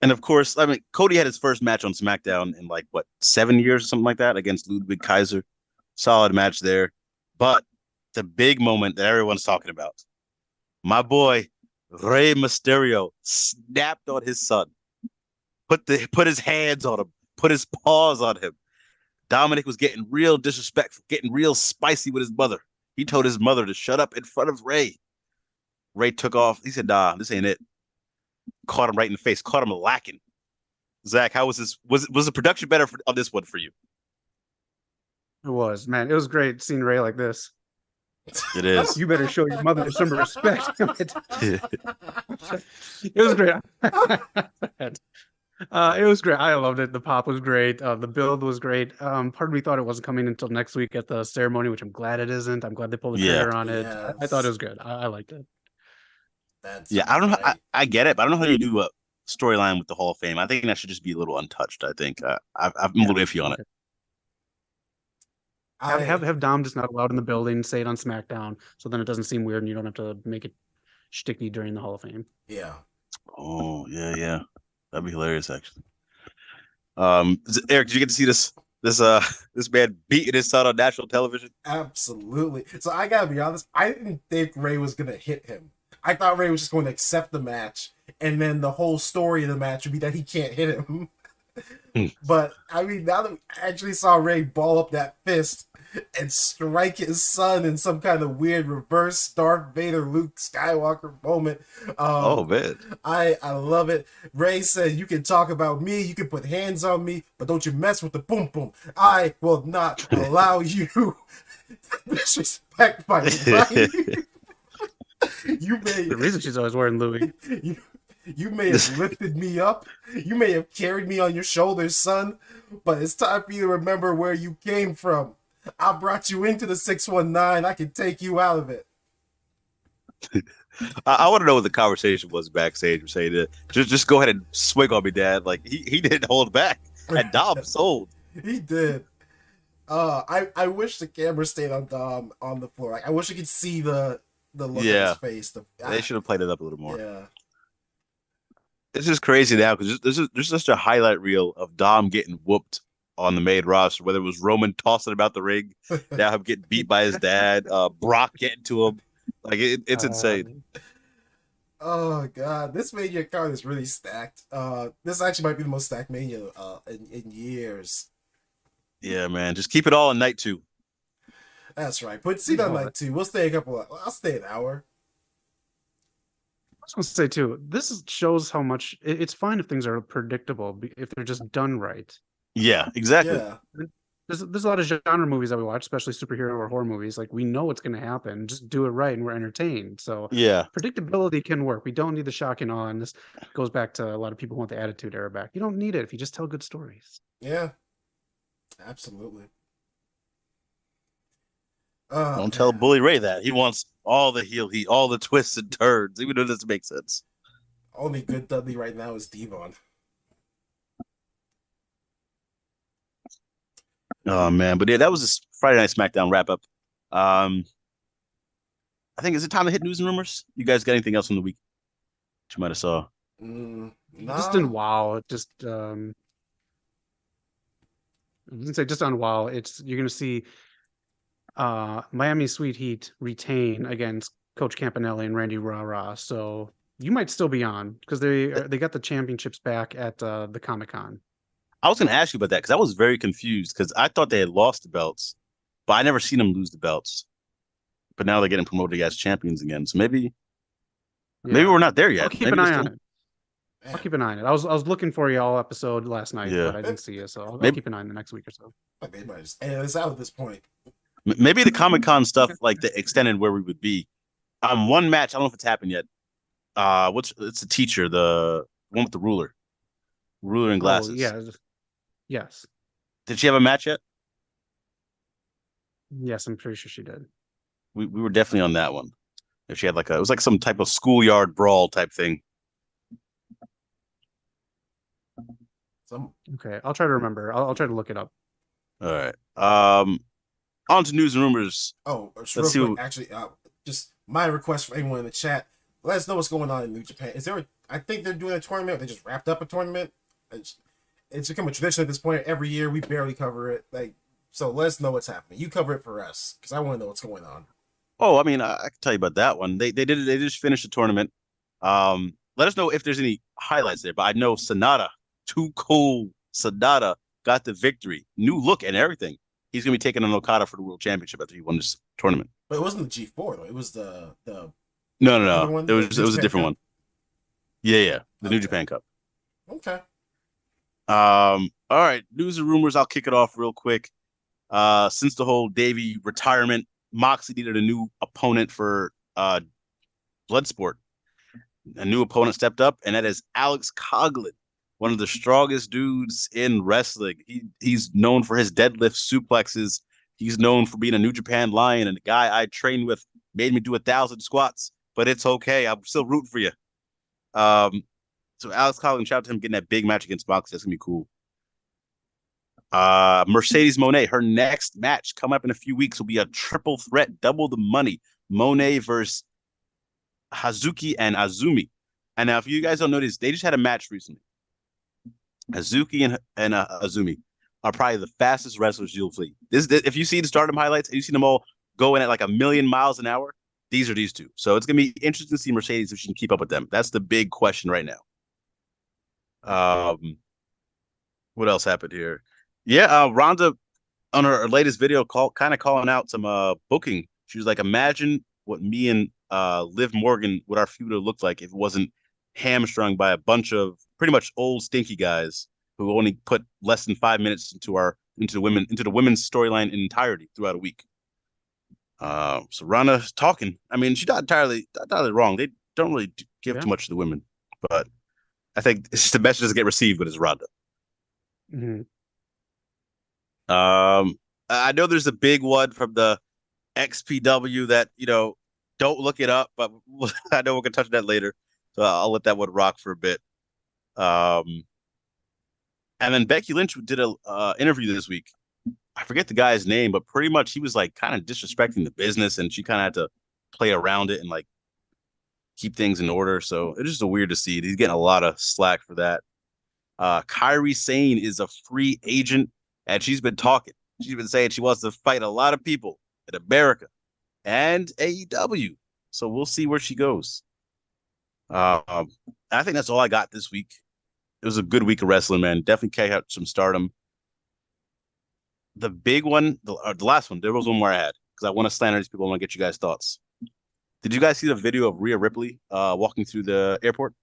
And of course, I mean, Cody had his first match on SmackDown in like 7 years or something like that against Ludwig Kaiser. Solid match there. But the big moment that everyone's talking about, my boy Rey Mysterio snapped on his son, put his hands on him, put his paws on him. Dominic was getting real disrespectful, getting real spicy with his mother. He told his mother to shut up in front of Rey. Rey took off. He said, "Nah, this ain't it." Caught him right in the face. Caught him lacking. Zach, how was this? Was the production better on this one for you?
It was, man. It was great seeing Rey like this.
It is.
You better show your mother some respect. It was great. It was great. I loved it. The pop was great. The build was great. Part of me thought it wasn't coming until next week at the ceremony, which I'm glad it isn't. I'm glad they pulled the trigger on it. Yes. I thought it was good. I liked it.
I don't know. I get it, but I don't know how you do a storyline with the Hall of Fame. I think that should just be a little untouched. I think I'm a little iffy on it.
Have Dom just not allowed in the building, say it on SmackDown, so then it doesn't seem weird and you don't have to make it shticky during the Hall of Fame.
Yeah.
Oh, yeah. That'd be hilarious, actually. Eric, did you get to see this man beating his son on national television?
Absolutely. So I gotta be honest, I didn't think Rey was gonna hit him. I thought Rey was just going to accept the match, and then the whole story of the match would be that he can't hit him. But I mean, now that we actually saw Rey ball up that fist and strike his son in some kind of weird reverse Darth Vader Luke Skywalker moment.
Oh man,
I love it. Rey said, "You can talk about me, you can put hands on me, but don't you mess with the boom boom. I will not allow you to disrespect my life."
The reason she's always wearing Louis.
You may have lifted me up. You may have carried me on your shoulders, son. But it's time for you to remember where you came from. I brought you into the 619. I can take you out of it.
I want to know what the conversation was backstage. We're saying that just go ahead and swing on me, Dad. Like he didn't hold back. And Dom sold.
He did. I wish the camera stayed on Dom on the floor. Like I wish you could see the look on his face.
They should have played it up a little more.
Yeah.
This is crazy now because there's such a highlight reel of Dom getting whooped on the main roster, whether it was Roman tossing about the ring, now him getting beat by his dad, Brock getting to him. Like it's insane.
Oh god, this Mania card is really stacked. This actually might be the most stacked Mania in years.
Yeah, man. Just keep it all in night 2.
That's right. Put seat on night 2. We'll stay I'll stay an hour.
I was going to say too, this shows how much it's fine if things are predictable if they're just done right.
Yeah, exactly.
Yeah.
There's a lot of genre movies that we watch, especially superhero or horror movies. Like we know what's going to happen, just do it right, and we're entertained. So
yeah,
predictability can work. We don't need the shock and awe. And this goes back to a lot of people who want the Attitude Era back. You don't need it if you just tell good stories.
Yeah, absolutely.
Don't tell
Man.
Bully Ray that. He wants all the heel heat, all the twists and turns, even though it doesn't make sense.
Only good Dudley right now is Devon.
Oh man, but yeah, that was this Friday Night SmackDown wrap up. Um, I think is it time to hit news and rumors? You guys got anything else from the week that you might have saw?
Just in
Nah.
WoW, I was gonna say just on WoW, you're gonna see Miami Sweet Heat retain against Coach Campanelli and Randy Rara. So you might still be on because they got the championships back at the Comic-Con.
I was going to ask you about that because I was very confused because I thought they had lost the belts, but I never seen them lose the belts. But now they're getting promoted as champions again. So maybe
Yeah,
we're not there
I'll
yet.
keep
Maybe
an
they're
eye on
still
it. I'll
Man.
keep an eye on it. I was looking for you all episode last night,
yeah.
but I didn't see you, so I'll
Maybe
keep an eye on the next week or so.
Like they might just edit us out at this point.
maybe the Comic Con stuff
Okay.
like the extended where we would be. One match I don't know if it's happened yet. It's the teacher, the one with the ruler and
Oh
glasses.
yeah, yes,
Did she have a match yet?
yes, I'm pretty sure she did.
We were definitely on that one. If she had it was like some type of schoolyard brawl type thing.
Some
Okay, I'll try to remember. I'll try to look it up.
All right. On to news and rumors.
just
Let's
real
see.
quick, actually, just my request for anyone in the chat. Let us know what's going on in New Japan. I think they're doing a tournament. They just wrapped up a tournament. It's become a tradition at this point. Every year we barely cover it. So let us know what's happening. You cover it for us because I want to know what's going on.
Oh, I mean, I can tell you about that one. They did it. They just finished the tournament. Let us know if there's any highlights there. But I know Sonata, too cool. Sonata got the victory, new look and everything. He's gonna be taking on Okada for the world championship after he won this tournament.
But it wasn't the G4 though. It was the
No.
other one.
It
The
was
New
a
Japan
different
Cup?
one. Yeah. The New
Okay.
Japan Cup.
Okay.
All right. News and rumors. I'll kick it off real quick. Since the whole Davey retirement, Moxley needed a new opponent for Bloodsport. A new opponent stepped up, and that is Alex Coughlin, one of the strongest dudes in wrestling. He's known for his deadlift suplexes. He's known for being a New Japan Lion, and the guy I trained with made me do 1,000 squats. But it's okay. I'm still rooting for you. So Alex Coughlin, shout out to him getting that big match against Moxley. That's gonna be cool. Mercedes Monet, her next match coming up in a few weeks will be a triple threat, double the money. Monet versus Hazuki and Azumi. And now, if you guys don't notice, they just had a match recently. Hazuki and Azumi are probably the fastest wrestlers you'll see. If you see the Stardom highlights and you see them all going at like 1,000,000 miles an hour, these are these two. So it's gonna be interesting to see Mercedes if she can keep up with them. That's the big question right now. What else happened here? Yeah, Ronda on her latest video kind of calling out some booking. She was like, imagine what me and Liv Morgan, what our feud would have looked like if it wasn't hamstrung by a bunch of pretty much old stinky guys who only put less than 5 minutes into the women's storyline in entirety throughout a week. So Ronda's talking. I mean, she's not entirely wrong. They don't really give too much to the women, but I think it's just the message doesn't get received when it's Ronda.
Mm-hmm.
I know there's a big one from the XPW that don't look it up, but I know we're gonna touch that later, so I'll let that one rock for a bit. And then Becky Lynch did a interview this week. I forget the guy's name, but pretty much he was like kind of disrespecting the business, and she kind of had to play around it and like keep things in order. So it's just a weird to see. He's getting a lot of slack for that. Kairi Sane is a free agent, and she's been talking. She's been saying she wants to fight a lot of people in America and AEW. So we'll see where she goes. I think that's all I got this week. It was a good week of wrestling, man. Definitely check out some Stardom. The big one, the last one, there was one more I had because I want to slander these people. I want to get you guys' thoughts. Did you guys see the video of Rhea Ripley walking through the airport?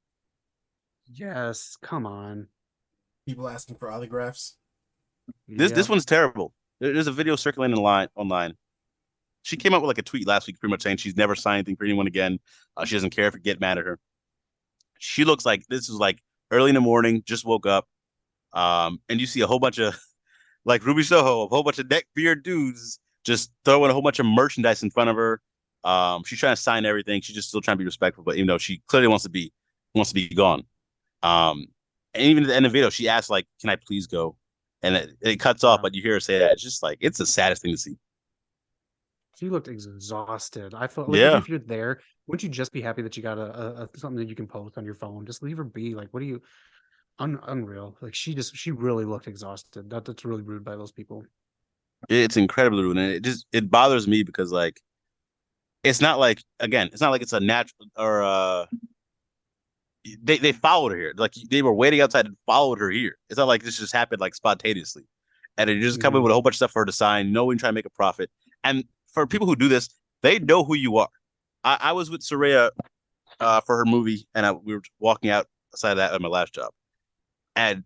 Yes, come on.
People asking for autographs.
This one's terrible. There's a video circulating online. She came out with like a tweet last week, pretty much saying she's never signed anything for anyone again. She doesn't care if you get mad at her. She looks like this is like early in the morning, just woke up, and you see a whole bunch of like Ruby Soho, a whole bunch of neck beard dudes just throwing a whole bunch of merchandise in front of her. She's trying to sign everything. She's just still trying to be respectful, but even though she clearly wants to be gone. Um, and even at the end of the video, she asks like, "Can I please go?" And it cuts off,
Yeah.
but you hear her say that. It's just like it's the saddest thing to see.
She looked exhausted. I felt like even
Yeah,
if you're there, wouldn't you just be happy that you got a something that you can post on your phone? Just leave her be. Like, what do you unreal? Like she really looked exhausted. That's really rude by those people.
it's incredibly rude, and it bothers me because like it's not like again, it's not like it's a natural or they followed her here. Like they were waiting outside and followed her here. It's not like this just happened like spontaneously. And they just come in
Hmm.
with a whole bunch of stuff for her to sign, knowing trying to make a profit. And for people who do this, they know who you are. I was with Soraya for her movie, and we were walking outside of that at my last job. And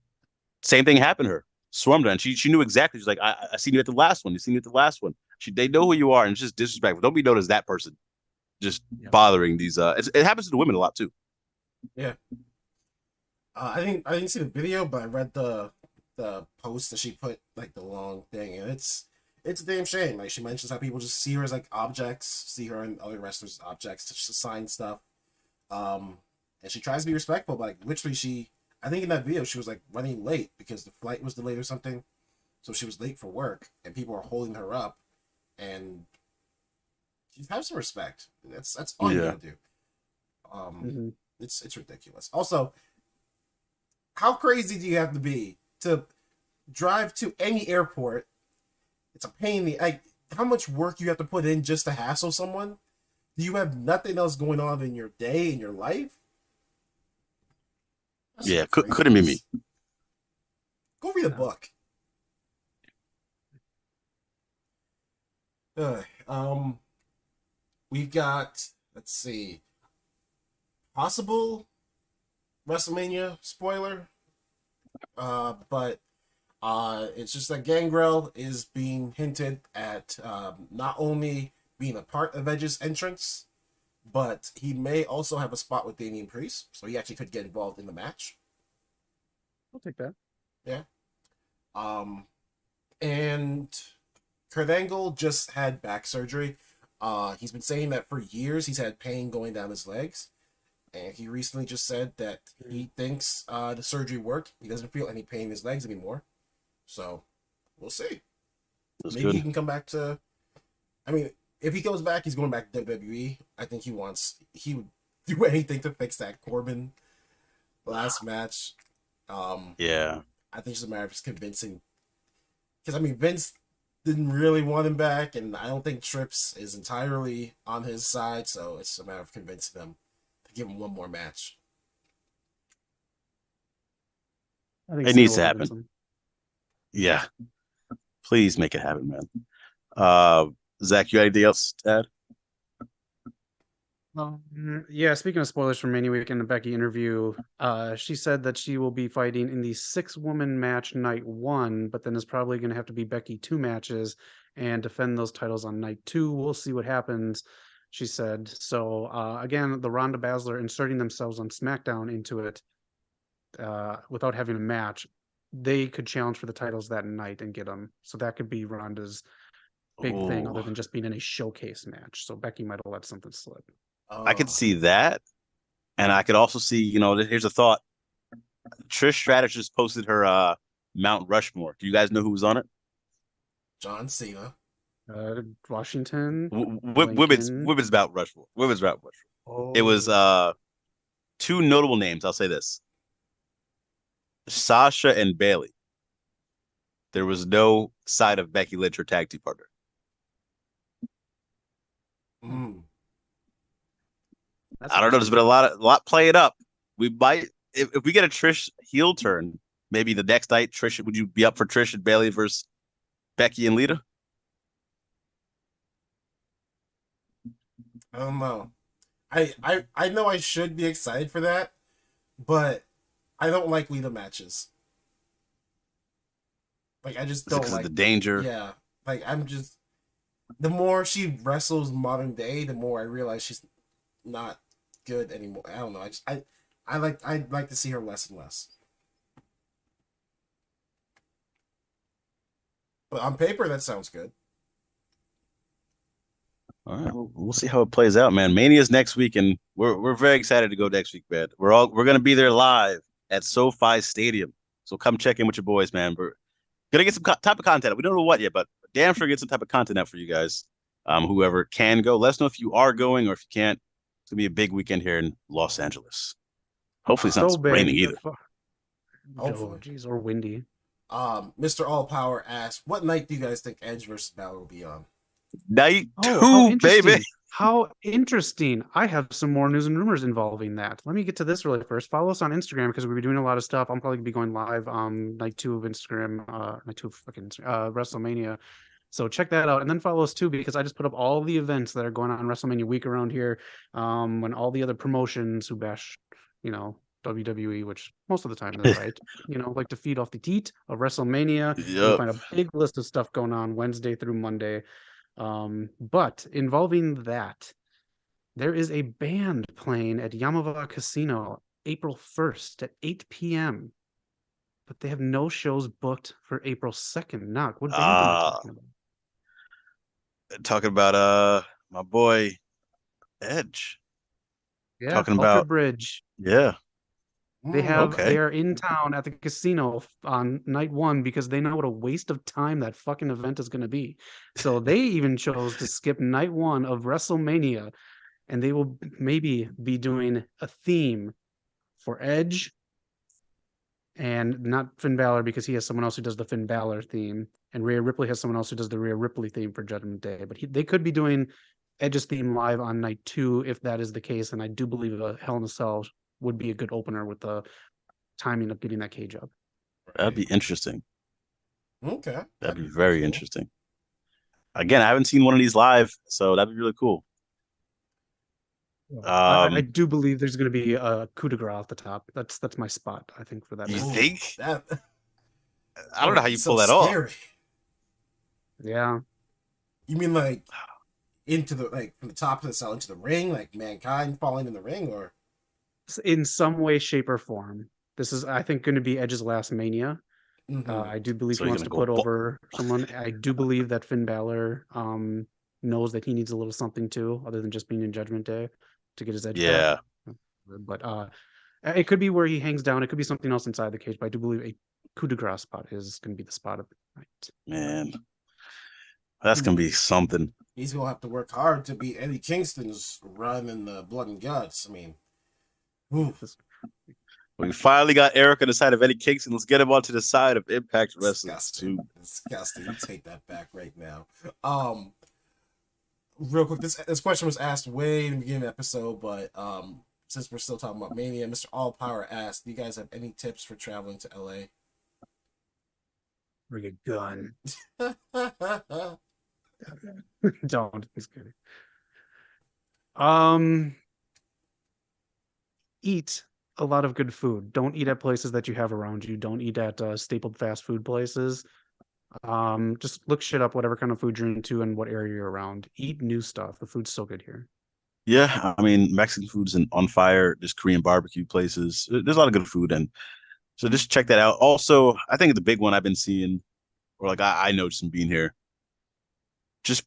same thing happened to her. Swarmed her, and she knew exactly. She's like, I seen you at the last one. You seen you at the last one. They know who you are, and it's just disrespectful. Don't be known as that person. Just
Yeah.
bothering these. It happens to the women a lot too.
Yeah. I didn't see the video, but I read the post that she put, like the long thing, and it's a damn shame. Like she mentions how people just see her as like objects, see her and other wrestlers as objects to just sign stuff. Um, and she tries to be respectful, but like literally I think in that video she was like running late because the flight was delayed or something, so she was late for work, and people are holding her up, and just have some respect. That's all you
Yeah.
gotta do. Um,
Hmm.
it's ridiculous. Also, how crazy do you have to be to drive to any airport? It's a pain in the like how much work you have to put in just to hassle someone. Do you have nothing else going on in your day, in your life? That's some
Yeah, couldn't be me.
craziness. Go read a
Yeah.
book. Uh, um, we've got, let's see, possible WrestleMania spoiler. But it's just that Gangrel is being hinted at not only being a part of Edge's entrance, but he may also have a spot with Damian Priest, so he actually could get involved in the match.
I'll take that.
Yeah. Um, and Kurt Angle just had back surgery. He's been saying that for years he's had pain going down his legs, and he recently just said that he thinks the surgery worked. He doesn't feel any pain in his legs anymore. So we'll see.
That's
Maybe he
good.
can come back to. I mean, if he goes back, he's going back to WWE. I think he would do anything to fix that Corbin last match.
Yeah.
I think it's just a matter of just convincing. Because I mean, Vince didn't really want him back, and I don't think Trips is entirely on his side. So it's a matter of convincing them to give him one more match.
I think
It
Cena
needs
will
to
convince
happen.
him.
Yeah. Please make it happen, man. Uh, Zach, you got anything else to add?
Yeah, speaking of spoilers from Mania Week in the Becky interview, she said that she will be fighting in the 6-woman match night 1, but then is probably going to have to be Becky 2 matches and defend those titles on night 2. We'll see what happens, she said. So, again, the Ronda Baszler inserting themselves on SmackDown into it without having a match, they could challenge for the titles that night and get them. So that could be Ronda's big thing other
Oh,
than just being in a showcase match. So Becky might have let something slip.
I could
Oh,
see that, and I could also see, here's a thought. Trish Stratus just posted her Mount Rushmore. Do you guys know who was on it?
John Cena.
Washington,
Women's
Lincoln.
women's Mount Rushmore. Women's Mount Rushmore. It was
Oh,
two notable names. I'll say this: Sasha and Bailey. There was no side of Becky Lynch, her tag team partner.
Mm.
that's
I don't know. There's been
interesting.
a lot playing up. We might, if we get a Trish heel turn, maybe the next night, Trish, would you be up for Trish and Bailey versus Becky and Lita?
I don't know. I know I should be excited for that, but I don't like Lita matches. Like I just
Is it
don't
because of
like.
the danger?
Yeah, like I'm just. The more she wrestles modern day, the more I realize she's not good anymore. I don't know. I'd like to see her less and less. But on paper, that sounds good.
All right, we'll see how it plays out, man. Mania's next week, and we're very excited to go next week, man. We're gonna be there live at SoFi Stadium, so come check in with your boys, man. We're gonna get some type of content. We don't know what yet, but damn sure get some type of content out for you guys. Whoever can go, let us know if you are going or if you can't. It's gonna be a big weekend here in Los Angeles. Hopefully, it's not
So big.
raining either.
Hopefully.
Geez, or windy.
Mr. All Power asked, what night do you guys think Edge versus Balor will be on?
Night
how
two, baby.
How interesting. I have some more news and rumors involving that. Let me get to this really first. Follow us on Instagram because we'll be doing a lot of stuff. I'm probably going to be going live night 2 of Instagram, night 2 of fucking WrestleMania. So check that out. And then follow us too, because I just put up all the events that are going on WrestleMania week around here. When all the other promotions who bash, WWE, which most of the time they're right, like to feed off the teat of WrestleMania.
Yep.
You find a big list of stuff going on Wednesday through Monday. But involving that, there is a band playing at Yamava Casino April 1st at 8 p.m. But they have no shows booked for April 2nd. Knock, what band are you talking about?
Talking about my boy Edge.
Yeah,
talking
Alter
about
Bridge.
Yeah.
They are in town at the casino on night 1 because they know what a waste of time that fucking event is going to be. So they even chose to skip night 1 of WrestleMania, and they will maybe be doing a theme for Edge and not Finn Balor because he has someone else who does the Finn Balor theme, and Rhea Ripley has someone else who does the Rhea Ripley theme for Judgment Day. But they could be doing Edge's theme live on night 2 if that is the case, and I do believe a Hell in a Cell would be a good opener with the timing of getting that cage up.
That'd be interesting.
Okay.
That'd be very cool. Interesting. Again, I haven't seen one of these live, so that'd be really cool.
I do believe there's going to be a coup de grace off the top. That's my spot, I think, for that.
You think?
I
don't know how you pull that off.
Yeah.
You mean like into the from the top of the cell into the ring, like Mankind falling in the ring, or
in some way, shape, or form? This is, I think, going to be Edge's last Mania. Mm-hmm. I do believe he wants to put over someone. I do believe that Finn Balor knows that he needs a little something too, other than just being in Judgment Day to get his Edge back. But it could be where he hangs down. It could be something else inside the cage. But I do believe a coup de grace spot is going to be the spot of the night.
Man, that's going to be something.
He's going to have to work hard to beat Eddie Kingston's run in the Blood and Guts. I mean,
we finally got Eric on the side of Eddie Kingston. Let's get him onto the side of Impact Wrestling.
Disgusting. You take that back right now. Real quick, this question was asked way in the beginning of the episode, but since we're still talking about Mania, Mr. All Power asked, do you guys have any tips for traveling to LA?
Bring a gun. Don't. He's kidding. Eat a lot of good food. Don't eat at places that you have around you. Don't eat at stapled fast food places. Just look shit up, whatever kind of food you're into and what area you're around. Eat new stuff. The food's so good here.
Yeah, I mean, Mexican food's on fire. There's Korean barbecue places. There's a lot of good food, and so just check that out. Also, I think the big one I've been seeing, or like I noticed in being here, just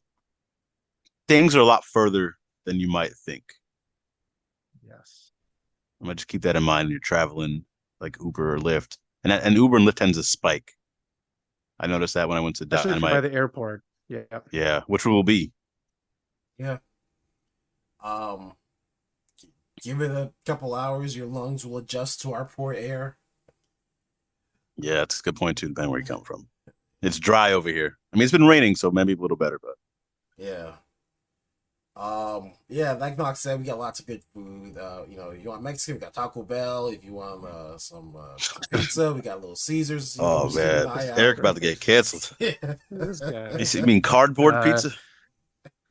things are a lot further than you might think.
Yes.
I'm gonna just keep that in mind when you're traveling, like Uber or Lyft, and Uber and Lyft tends to spike. I noticed that when I went to
Dynamite. By the airport. Yeah.
Yeah, which will be.
Yeah. Give it a couple hours, your lungs will adjust to our poor air.
Yeah, that's a good point too, depending where you come from. It's dry over here. I mean, it's been raining, so maybe a little better, but
yeah. Yeah, like Knox said, we got lots of good food. You want Mexican, we got Taco Bell. If you want some pizza, we got Little Caesars.
Oh man, Eric about to get canceled.
Yeah.
This guy.
You mean cardboard pizza?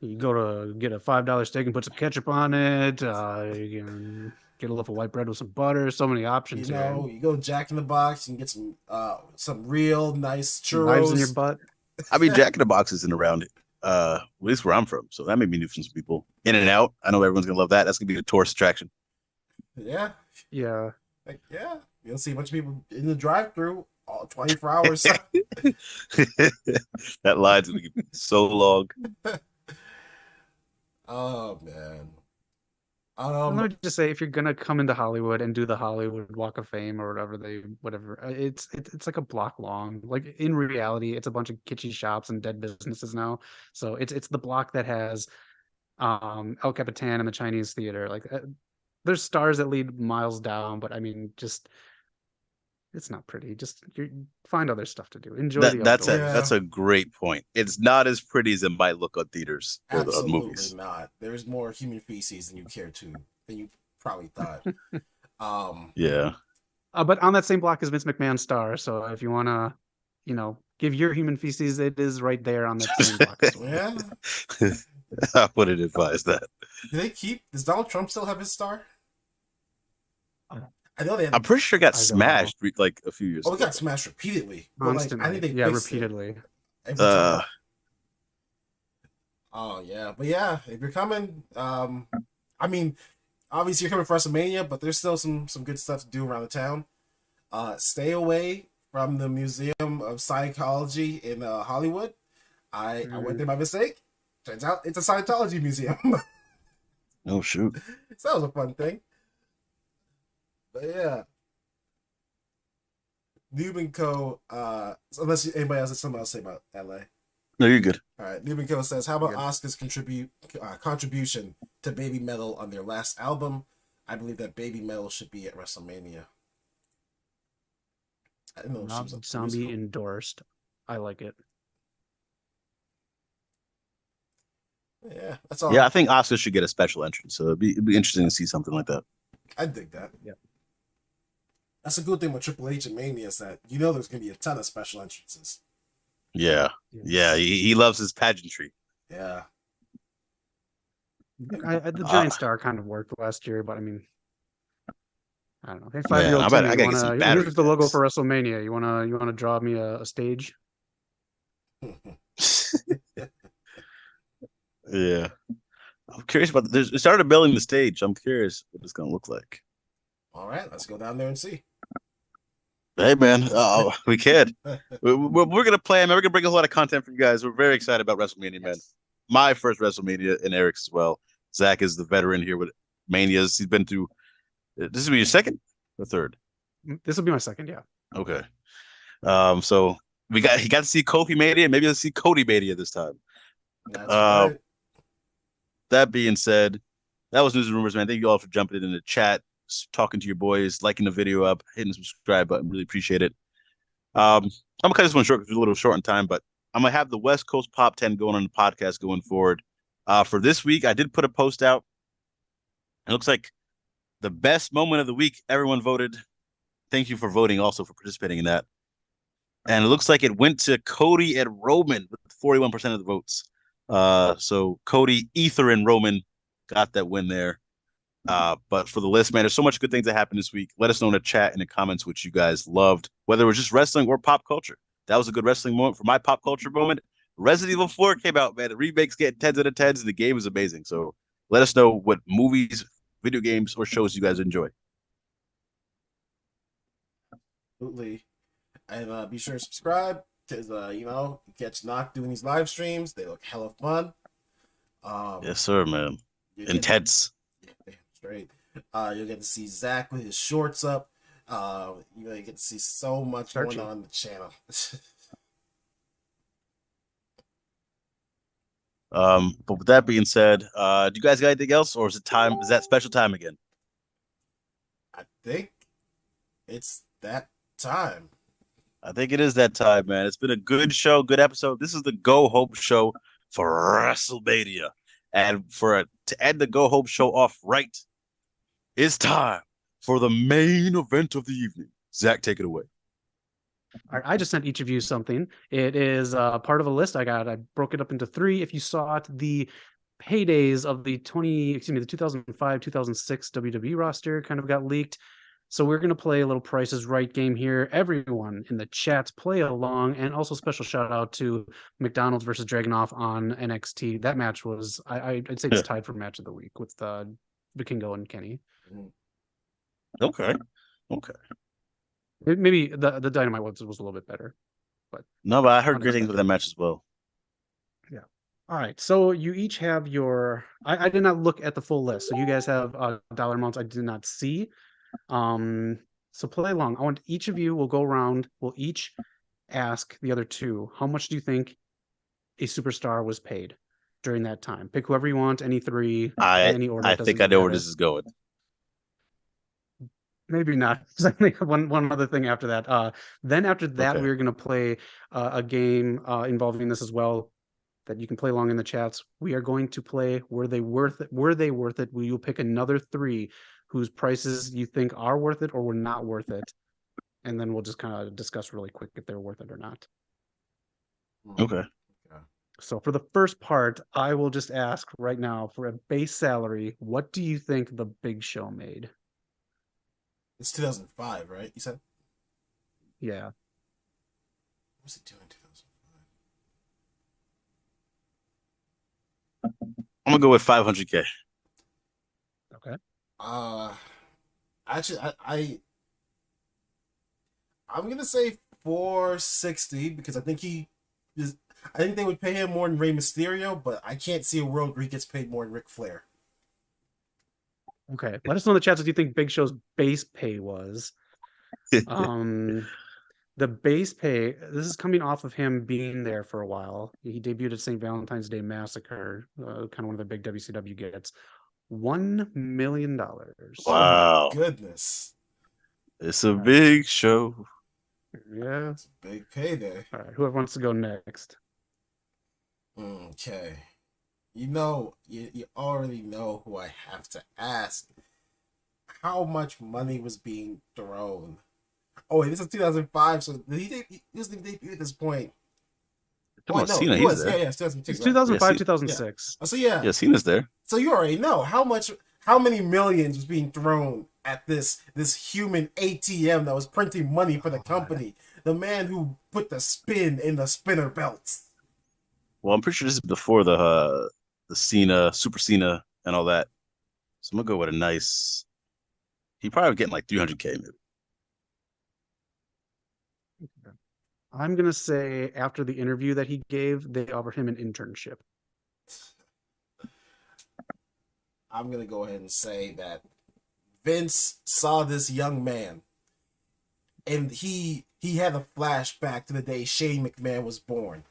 You go to get a $5 steak and put some ketchup on it. You can get a loaf of white bread with some butter. So many options.
You go Jack in the Box and get some real nice churros.
Knives in your butt.
I mean, Jack in the Box isn't around it. At least where I'm from, so that made me new for some people. In and Out, I know everyone's gonna love that. That's gonna be a tourist attraction.
Yeah,
yeah,
you'll see a bunch of people in the drive-through all 24 hours.
That line's gonna be so long.
Oh man.
And let me just say, if you're gonna come into Hollywood and do the Hollywood Walk of Fame or whatever, it's like a block long. Like in reality, it's a bunch of kitschy shops and dead businesses now. So it's the block that has El Capitan and the Chinese theater. Like there's stars that lead miles down, but I mean, just it's not pretty. Just you find other stuff to do. Enjoy the
That's
outdoors.
that's a great point. It's not as pretty as it might look on theaters or on
Absolutely
movies.
not. There's more human feces than you probably thought.
Yeah.
But on that same block is Vince McMahon's star. So if you wanna, give your human feces, it is right there on that same block as well.
Yeah.
I wouldn't advise that.
Does Donald Trump still have his star? I know
I'm pretty sure it got smashed like a few years ago.
Oh, it got smashed repeatedly.
Constantly.
I think they
repeatedly.
Every time. Oh yeah. But yeah, if you're coming, I mean, obviously you're coming for WrestleMania, but there's still some good stuff to do around the town. Stay away from the Museum of Psychology in Hollywood. I went there by mistake. Turns out it's a Scientology museum.
Oh shoot.
So that was a fun thing. But yeah. Noob and Co. Unless anybody else has something else to say about LA.
No, you're good.
All right. Noob and Co. says, how about Asuka's contribution to Baby Metal on their last album? I believe that Baby Metal should be at WrestleMania. I didn't know
Not zombie endorsed. I like it.
Yeah, that's all.
Yeah, I think Asuka should get a special entry, so it'd be interesting to see something like that.
I dig that.
Yeah.
That's a good thing with Triple H and Mania is that there's going to be a ton of special entrances.
Yeah. He loves his pageantry.
Yeah.
The Giant Star kind of worked last year, but I mean, I don't know. Hey, 5-year-old
I gotta get some battery
here's the logo for WrestleMania. You wanna draw me a stage?
Yeah. I'm curious about they started building the stage. I'm curious what it's gonna look like.
All right, let's go down there and see.
Hey man, we can. We're gonna play, man. We're gonna bring a lot of content for you guys. We're very excited about WrestleMania, man. My first WrestleMania and Eric's as well. Zach is the veteran here with Manias. He's been through. This will be your second or third?
This will be my second, yeah.
Okay. So he got to see Kofi Mania. Maybe let's see Cody Mania this time.
That's right.
That being said, that was News and Rumors, man. Thank you all for jumping in the chat, talking to your boys, liking the video up, hitting the subscribe button. Really appreciate it. I'm gonna cut this one short because we're a little short in time, but I'm gonna have the West Coast Pop 10 going on the podcast going forward. For this week, I did put a post out. It looks like the best moment of the week. Everyone voted. Thank you for voting, also for participating in that. And it looks like it went to Cody and Roman with 41% of the votes. So Cody, Ether, and Roman got that win there. But for the list, man, there's so much good things that happened this week. Let us know in the chat and the comments which you guys loved, whether it was just wrestling or pop culture. That was a good wrestling moment. For my pop culture moment, Resident Evil 4 came out, man. The remakes get 10s out of 10s, and the game is amazing. So let us know what movies, video games, or shows you guys enjoy.
Absolutely. And be sure to subscribe because, gets knocked doing these live streams. They look hella fun.
Yes, sir, man. Intense.
Straight. You'll get to see Zach with his shorts up. You get to see so much going on the channel.
But with that being said, do you guys got anything else, or is it time? Is that special time again?
I think it's that time.
I think it is that time, man. It's been a good show, good episode. This is the Go Hope show for WrestleMania, and to end the Go Hope show off right, it's time for the main event of the evening. Zach, take it away.
All right, I just sent each of you something. It is part of a list I got. I broke it up into 3. If you saw it, the heydays of the 2005, 2006 WWE roster kind of got leaked. So we're going to play a little Price is Right game here. Everyone in the chat play along, and also special shout out to McDonald's versus Dragunov on NXT. That match was, I'd say it's tied for match of the week with Vikingo and Kenny.
Okay.
Maybe the Dynamite was a little bit better, but
I heard great things about that match as well.
Yeah. All right, so you each have your. I did not look at the full list, so you guys have dollar amounts I did not see. So play along. I want each of you will go around. We'll each ask the other two, how much do you think a superstar was paid during that time? Pick whoever you want, any three, in any order.
I
It doesn't
think I know where
matter.
this is going.
Maybe not, because I think one other thing after that. Then after that,
Okay.
we're gonna play a game involving this as well that you can play along in the chats. We are going to play Were They Worth It? Were They Worth It? We will pick another three whose prices you think are worth it or were not worth it, and then we'll just kind of discuss really quick if they're worth it or not.
Okay.
So for the first part, I will just ask right now for a base salary, what do you think the Big Show made?
It's 2005, right? You said?
Yeah.
What was he doing in 2005?
I'm gonna go with 500K.
Okay.
Actually, I'm gonna say 460 because I think I think they would pay him more than Rey Mysterio, but I can't see a world where he gets paid more than Ric Flair.
Okay. Let us know in the chats what you think Big Show's base pay was. The base pay, this is coming off of him being there for a while. He debuted at St. Valentine's Day Massacre, kind of one of the big WCW gets. $1 million.
Wow.
Oh my goodness.
It's a big show.
Yeah.
It's a big payday.
All right. Whoever wants to go next.
Okay. You already know who I have to ask. How much money was being thrown? Oh, wait, this is 2005, so he wasn't debut at this point.
Come on,
no,
Cena, he's there.
Yeah, it's 2006.
It's 2005,
Yeah,
2006.
Yeah. So yeah.
Yeah, Cena's there.
So you already know how many millions was being thrown at this human ATM that was printing money for the company. The man who put the spin in the spinner belts.
Well, I'm pretty sure this is before the Cena, Super Cena, and all that. So I'm gonna go with a nice. He probably getting like 300K maybe.
I'm going to say after the interview that he gave, they offered him an internship.
I'm going to go ahead and say that Vince saw this young man and he had a flashback to the day Shane McMahon was born.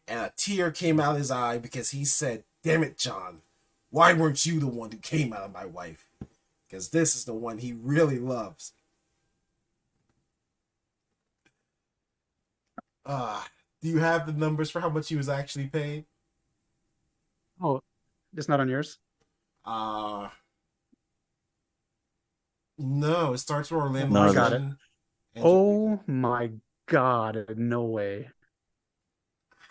And a tear came out of his eye because he said, "Damn it, John, why weren't you the one who came out of my wife? Because this is the one he really loves." Do you have the numbers for how much he was actually paid?
Oh, it's not on yours?
No, it starts with Orlando.
No, I got it. Oh my God, no way.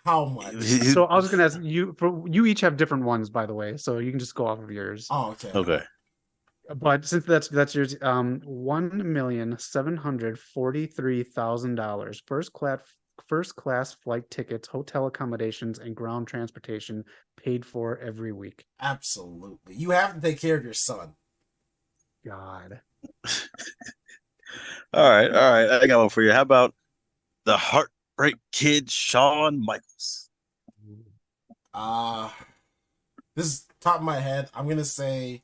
How much?
So I was going to ask you, you each have different ones, by the way, so you can just go off of yours.
Oh, okay.
Okay.
But since that's yours, $1,743,000. First class flight tickets, hotel accommodations, and ground transportation paid for every week.
Absolutely. You have to take care of your son.
God.
All right. I got one for you. How about the Heartbreak Kid, Shawn Michaels?
This is top of my head. I'm gonna say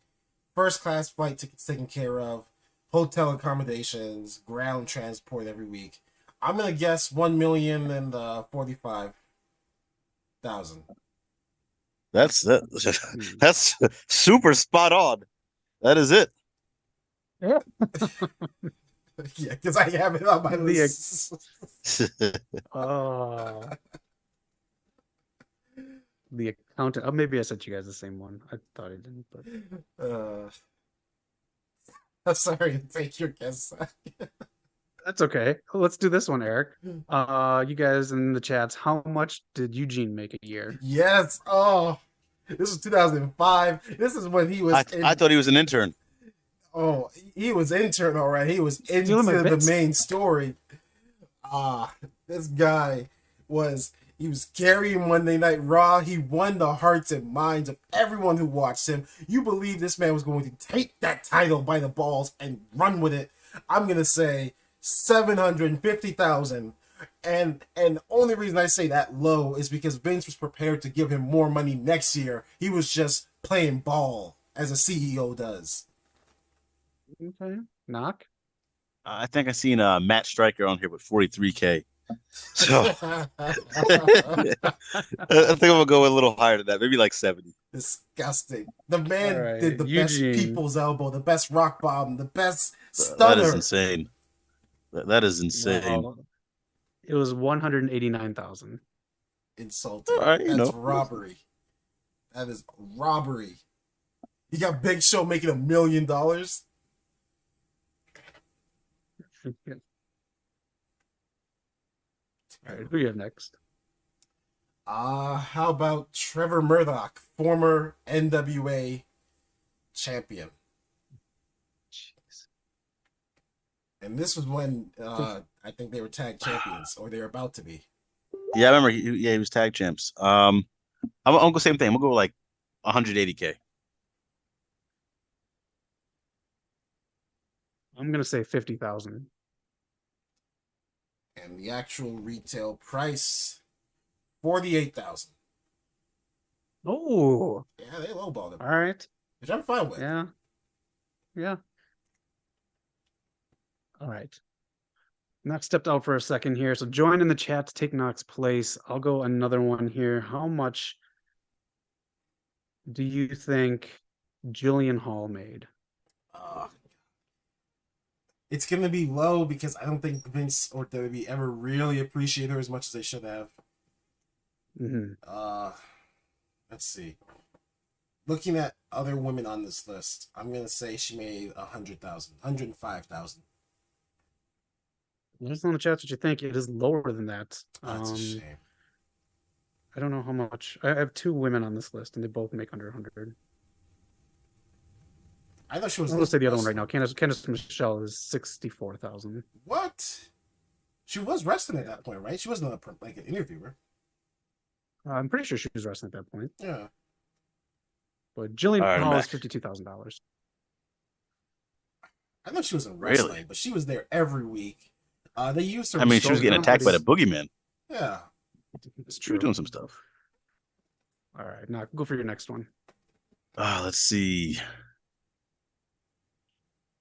first class flight tickets taken care of, hotel accommodations, ground transport every week. I'm gonna guess 1,045,000.
That's super spot on. That is it.
Yeah.
Yeah, because I have it on my list.
Oh. The accountant. Oh, maybe I sent you guys the same one. I thought I didn't, but
I'm sorry to take your guess.
that's okay. Let's do this one, Eric. You guys in the chats, how much did Eugene make a year?
Yes. Oh, this was 2005. This is when he was.
I thought he was an intern.
Oh, he was intern, all right. He was into the main story. This guy he was carrying Monday Night Raw. He won the hearts and minds of everyone who watched him. You believe this man was going to take that title by the balls and run with it. I'm going to say 750,000 And the only reason I say that low is because Vince was prepared to give him more money next year. He was just playing ball as a CEO does.
Okay. Knock.
I think I seen Matt Stryker on here with 43K. So I think I'm gonna go a little higher than that, maybe like 70.
Disgusting. The man
right,
did the best
Eugene.
people's elbow, the best rock bottom, the best
That is
stunner.
insane. That is insane.
Wow. It was 189,000.
Insulting.
All right,
That's robbery. That is robbery. You got Big Show making $1 million.
All right, who you have next?
How about Trevor Murdoch, former NWA champion? Jeez. And this was when I think they were tag champions, or they were about to be.
Yeah, I remember. He was tag champs. I'm gonna go same thing. I'm gonna go like 180K.
I'm gonna say 50,000.
And the actual retail price, 48,000.
Oh,
yeah, they lowballed him.
All right,
which I'm fine with.
Yeah. All right. Knox stepped out for a second here, so join in the chat to take Knox's place. I'll go another one here. How much do you think Jillian Hall made?
It's going to be low because I don't think Vince or WWE ever really appreciate her as much as they should have. Let's see. Looking at other women on this list, I'm going to say she made 100,000, 105,000.
Let us know in the chat what you think. It is lower than that.
That's a shame.
I don't know how much. I have two women on this list, and they both make under 100.
I thought she was.
I'm gonna say the other one right now. Candice Michelle is 64,000.
What? She was wrestling at that point, right? She wasn't like an interviewer.
I'm pretty sure she was wrestling at that point.
Yeah.
But Jillian Hall is $52,000.
I thought she was in wrestling, but she was there every week. They used her.
I mean, she was getting attacked by the boogeyman.
Yeah,
it's true.
She was doing some stuff.
All right, now go for your next one.
Let's see.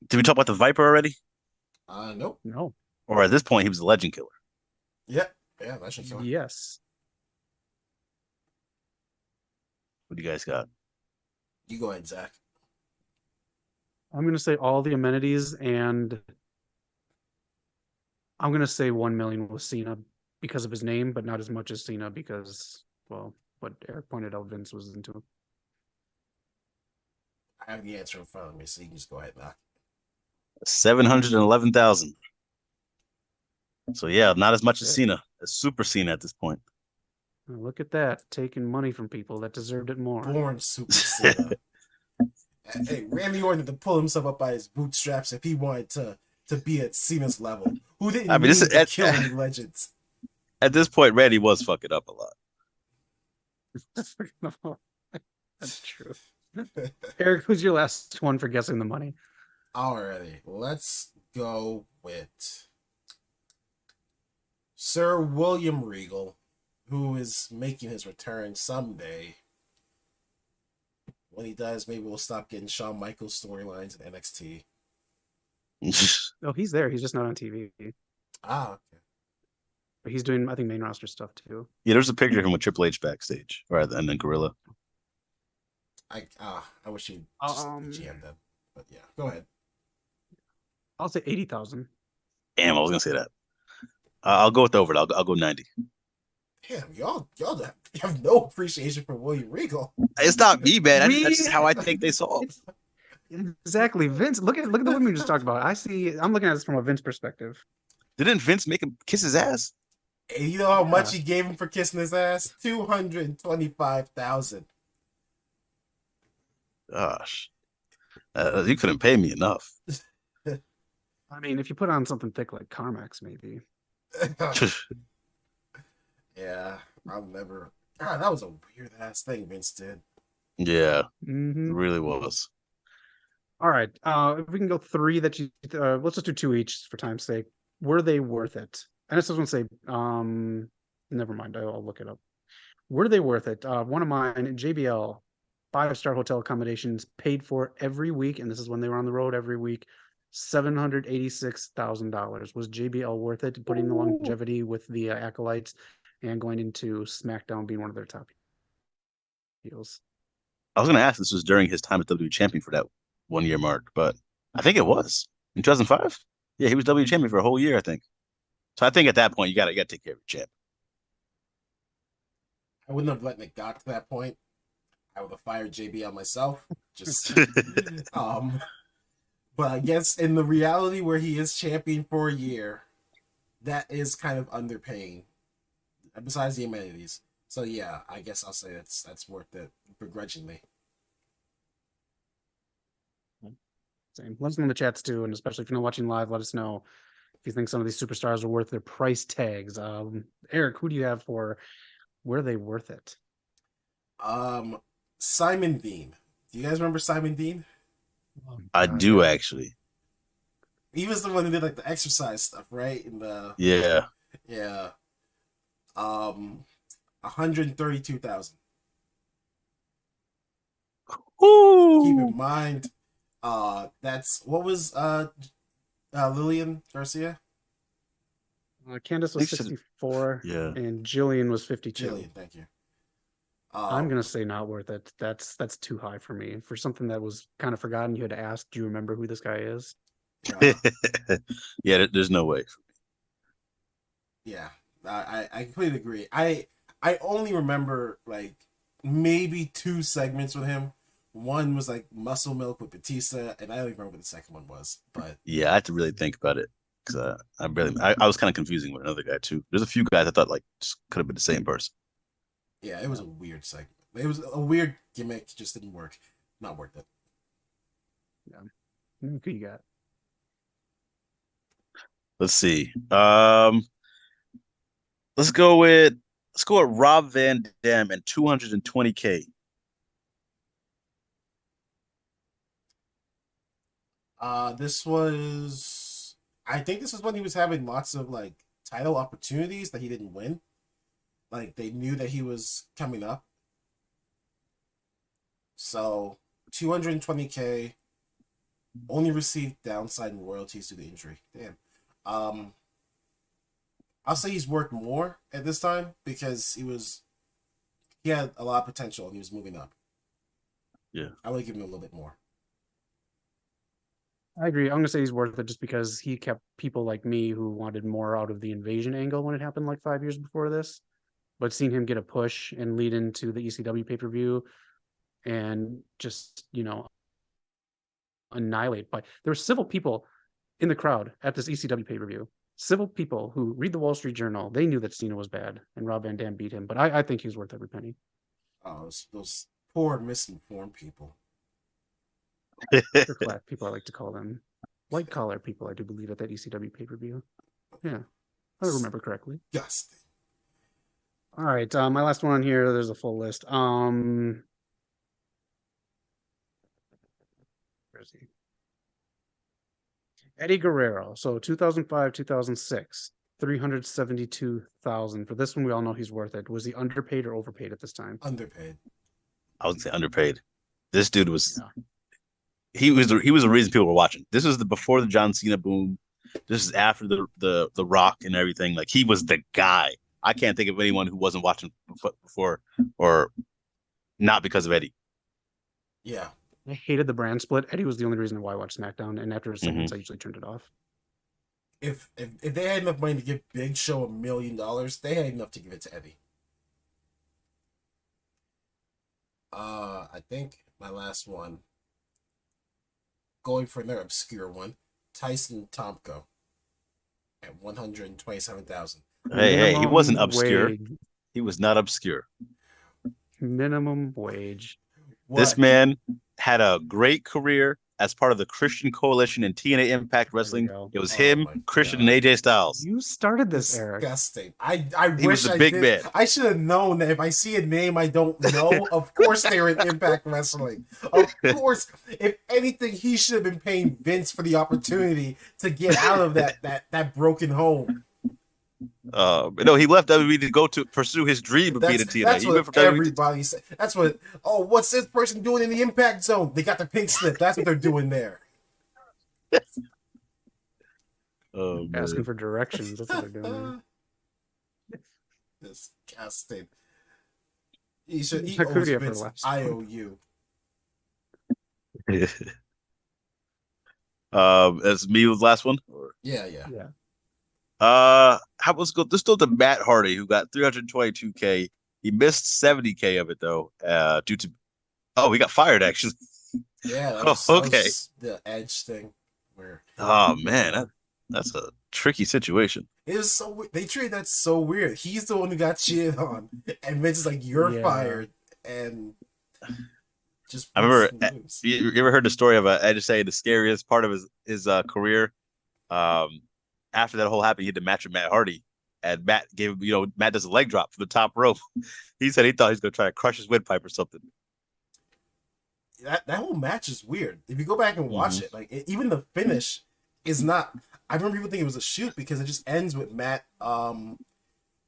Did we talk about the Viper already?
Nope.
No.
Or at this point, he was a legend killer.
Yeah, legend killer.
Yes.
What do you guys got?
You go ahead, Zach.
I'm going to say all the amenities, and I'm going to say 1 million with Cena because of his name, but not as much as Cena because, well, what Eric pointed out, Vince was into him.
I have the answer in front of me, so you can just go ahead and knock.
711,000. So yeah, not as much as Cena, as Super Cena at this point.
Look at that, taking money from people that deserved it more.
Born Super Cena. Hey, Randy Orton had to pull himself up by his bootstraps if he wanted to be at Cena's level. Who didn't need to kill any legends?
At this point, Randy was fucking up a lot.
That's true. Eric, who's your last one for guessing the money?
Alrighty, let's go with Sir William Regal, who is making his return someday. When he does, maybe we'll stop getting Shawn Michaels storylines in NXT.
Oh, he's there. He's just not on TV.
Okay.
But he's doing, I think, main roster stuff too.
Yeah, there's a picture of him with Triple H backstage, and then Gorilla.
I wish he'd just GM them, but yeah, go ahead.
I'll say 80,000.
Damn, I was gonna say that. I'll go with over it. I'll go 90.
Damn, y'all have no appreciation for William Regal.
It's not me, man. That's just how I think they saw it.
Exactly, Vince. Look at the women we just talked about. I'm looking at this from a Vince perspective.
Didn't Vince make him kiss his ass?
And you know how much he gave him for kissing his ass? 225,000.
Gosh, you couldn't pay me enough.
I mean, if you put on something thick like Carmax, maybe.
Yeah, I'll never. God, that was a weird ass thing Vince did.
Yeah, it really was.
All right, if we can go three that you, let's just do two each for time's sake. Were they worth it? I just want to say, never mind. I'll look it up. Were they worth it? One of mine, JBL, 5-star hotel accommodations paid for every week, and this is when they were on the road every week. $786,000. Was JBL worth it? Putting the longevity with the acolytes and going into SmackDown being one of their top deals.
I was going to ask, this was during his time as WWE champion for that 1 year mark, but I think it was in 2005. Yeah, he was WWE champion for a whole year, I think. So I think at that point you got to take care of your champ.
I wouldn't have let it got to that point. I would have fired JBL myself. Just but I guess in the reality where he is champion for a year, that is kind of underpaying. Besides the amenities. So yeah, I guess I'll say that's worth it begrudgingly.
Same. Let us know in the chats too, and especially if you're not watching live, let us know if you think some of these superstars are worth their price tags. Eric, who do you have for were they worth it?
Simon Dean. Do you guys remember Simon Dean?
I do actually.
He was the one who did like the exercise stuff, right? In the
yeah.
132,000.
Keep
in mind, that's what was Lillian Garcia.
Candace was 64, and Jillian was 52.
Jillian, thank you.
I'm gonna say not worth it. That's too high for me. For something that was kind of forgotten, you had to ask, "Do you remember who this guy is?"
Yeah, there's no way.
Yeah, I completely agree. I only remember like maybe 2 segments with him. One was like Muscle Milk with Batista, and I don't even remember what the second one was. But
yeah, I had to really think about it because I was kind of confusing with another guy too. There's a few guys I thought like just could have been the same person.
Yeah, it was a weird segment. It was a weird gimmick, just didn't work. Not worth it.
Yeah. Who you got?
Let's see. Let's go with Rob Van Dam and 220K.
I think this was when he was having lots of like title opportunities that he didn't win. Like they knew that he was coming up. So 220K, only received downside and royalties due to injury. Damn. I'll say he's worked more at this time because he had a lot of potential and he was moving up.
Yeah.
I would give him a little bit more.
I agree. I'm gonna say he's worth it just because he kept people like me who wanted more out of the invasion angle when it happened like 5 years before this. But seeing him get a push and lead into the ECW pay-per-view and just, annihilate by there were civil people in the crowd at this ECW pay-per-view. Civil people who read the Wall Street Journal. They knew that Cena was bad and Rob Van Dam beat him, but I think he's worth every penny.
Oh, those poor misinformed people.
People, I like to call them. White collar people, I do believe, at that ECW pay-per-view. Yeah, I remember correctly.
Disgusting.
All right, my last one on here. There's a full list. Where is he? Eddie Guerrero. So 2005, 2006, 372,000. For this one, we all know he's worth it. Was he underpaid or overpaid at this time?
Underpaid.
I would say underpaid. This dude was. Yeah. He was the reason people were watching. This was before the John Cena boom. This is after the Rock and everything. Like he was the guy. I can't think of anyone who wasn't watching before or not because of Eddie.
Yeah.
I hated the brand split. Eddie was the only reason why I watched SmackDown, and after a segment, I usually turned it off.
If they had enough money to give Big Show $1 million, they had enough to give it to Eddie. I think my last one, going for another obscure one, Tyson Tomko at 127,000.
Hey, he wasn't obscure. Wage. He was not obscure.
Minimum wage.
What? This man had a great career as part of the Christian Coalition in TNA Impact Wrestling. It was him, Christian, and AJ Styles.
You started this, Eric.
Disgusting. I wish I did. Man. I should have known that if I see a name I don't know, of course they're in Impact Wrestling. Of course, if anything, he should have been paying Vince for the opportunity to get out of that broken home.
No, he left WWE to go to pursue his dream of being a TNA.
That's
He
what
went from WWE
everybody said. That's what. Oh, what's this person doing in the Impact Zone? They got the pink slip. That's what they're doing there.
Oh,
Asking for directions. That's what they're doing.
Disgusting. He should. He owes
Hakuria for
Vince
last
IOU.
As me with the last one.
Yeah.
Let's go. Let's go to Matt Hardy, who got 322K. He missed 70K of it though, due to he got fired actually.
Yeah.
That was
the Edge thing. Where?
Oh man, that's a tricky situation.
It was so. They treated that so weird. He's the one who got cheated on, and Vince is like, "You're fired," and just.
I remember. You ever heard the story of Edge saying the scariest part of his career? After that whole happened, he had to match with Matt Hardy, and Matt gave him, Matt does a leg drop from the top rope. He said he thought he was going to try to crush his windpipe or something.
That whole match is weird. If you go back and watch it, like even the finish is not. I remember people think it was a shoot because it just ends with Matt.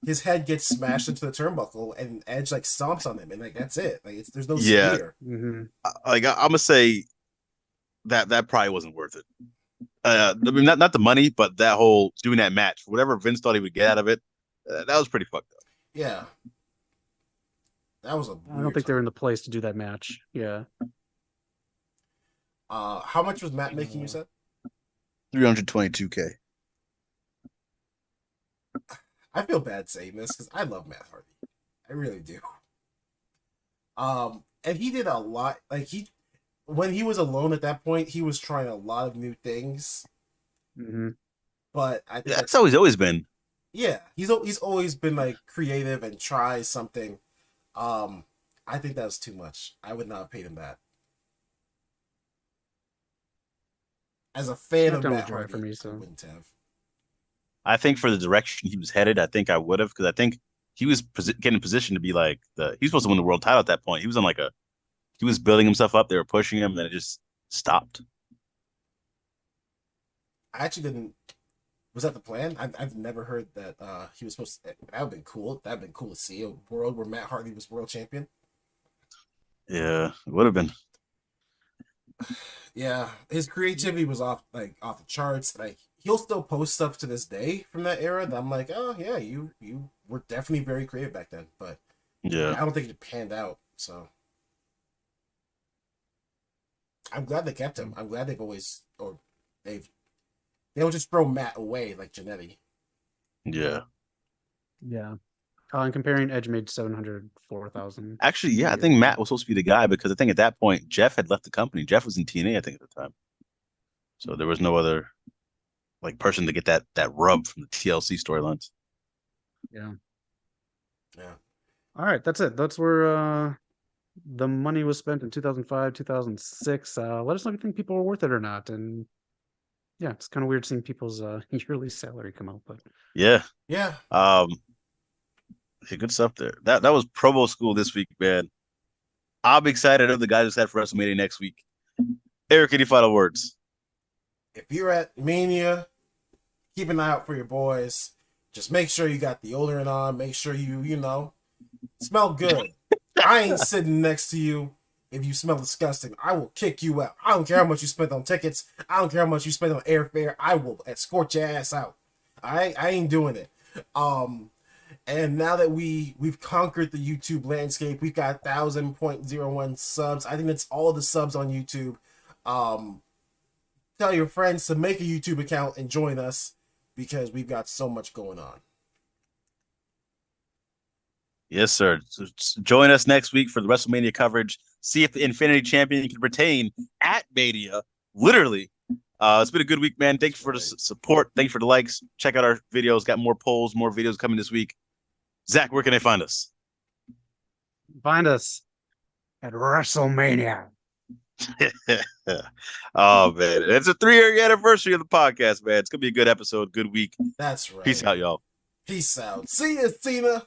His head gets smashed into the turnbuckle, and Edge like stomps on him, and like that's it. Like there's no spear.
Mm-hmm.
Like I'm gonna say that probably wasn't worth it. I mean, not the money, but that whole doing that match, whatever Vince thought he would get out of it, that was pretty fucked up.
Yeah, that was
I don't think they're in the place to do that match. Yeah.
How much was Matt making? You said
322K.
I feel bad saying this because I love Matt Hardy, I really do. And he did a lot. Like when he was alone at that point, he was trying a lot of new things.
Mm-hmm.
But I think
that's how he's always been.
Yeah, he's always been like creative and try something. I think that was too much. I would not have paid him that. As a fan of Matt Hardy, for me, so. I wouldn't have.
I think for the direction he was headed, I think I would have, because I think he was getting in position to be like he's supposed to win the world title at that point. He was on he was building himself up. They were pushing him, and then it just stopped.
I actually didn't. Was that the plan? I've never heard that he was supposed to. That would have been cool. That would have been cool to see a world where Matt Hardy was world champion.
Yeah, it would have been.
Yeah, his creativity was off the charts. Like he'll still post stuff to this day from that era that I'm like, oh yeah, you were definitely very creative back then. But
yeah,
I don't think it panned out. So I'm glad they kept him. I'm glad they don't just throw Matt away like Jannetty.
Yeah.
Yeah. And comparing, Edge made 704,000.
Actually, yeah, I think Matt was supposed to be the guy because I think at that point Jeff had left the company. Jeff was in TNA, I think, at the time. So there was no other person to get that rub from the TLC storylines.
Yeah.
Yeah.
All right, that's it. That's where the money was spent in 2005, 2006. Let us know if you think people were worth it or not. And yeah, it's kind of weird seeing people's yearly salary come out, but
yeah.
Yeah,
good stuff there. That was promo school this week, man. I'm excited of the guys that's had for WrestleMania next week. Eric, any final words?
If you're at Mania, keep an eye out for your boys. Just make sure you got deodorant on. Make sure you smell good. I ain't sitting next to you if you smell disgusting. I will kick you out. I don't care how much you spent on tickets. I don't care how much you spent on airfare. I will escort your ass out. I ain't doing it. And now that we've conquered the YouTube landscape, we've got 1,000.01 subs. I think that's all the subs on YouTube. Tell your friends to make a YouTube account and join us because we've got so much going on.
Yes, sir. So join us next week for the WrestleMania coverage. See if the Infinity Champion can retain at Mania. Literally. It's been a good week, man. Thank you for the support. Thank you for the likes. Check out our videos. Got more polls, more videos coming this week. Zach, where can they find us?
Find us at WrestleMania.
Oh, man. It's a 3-year anniversary of the podcast, man. It's going to be a good episode, good week.
That's right.
Peace out, y'all.
Peace out. See ya, Cena.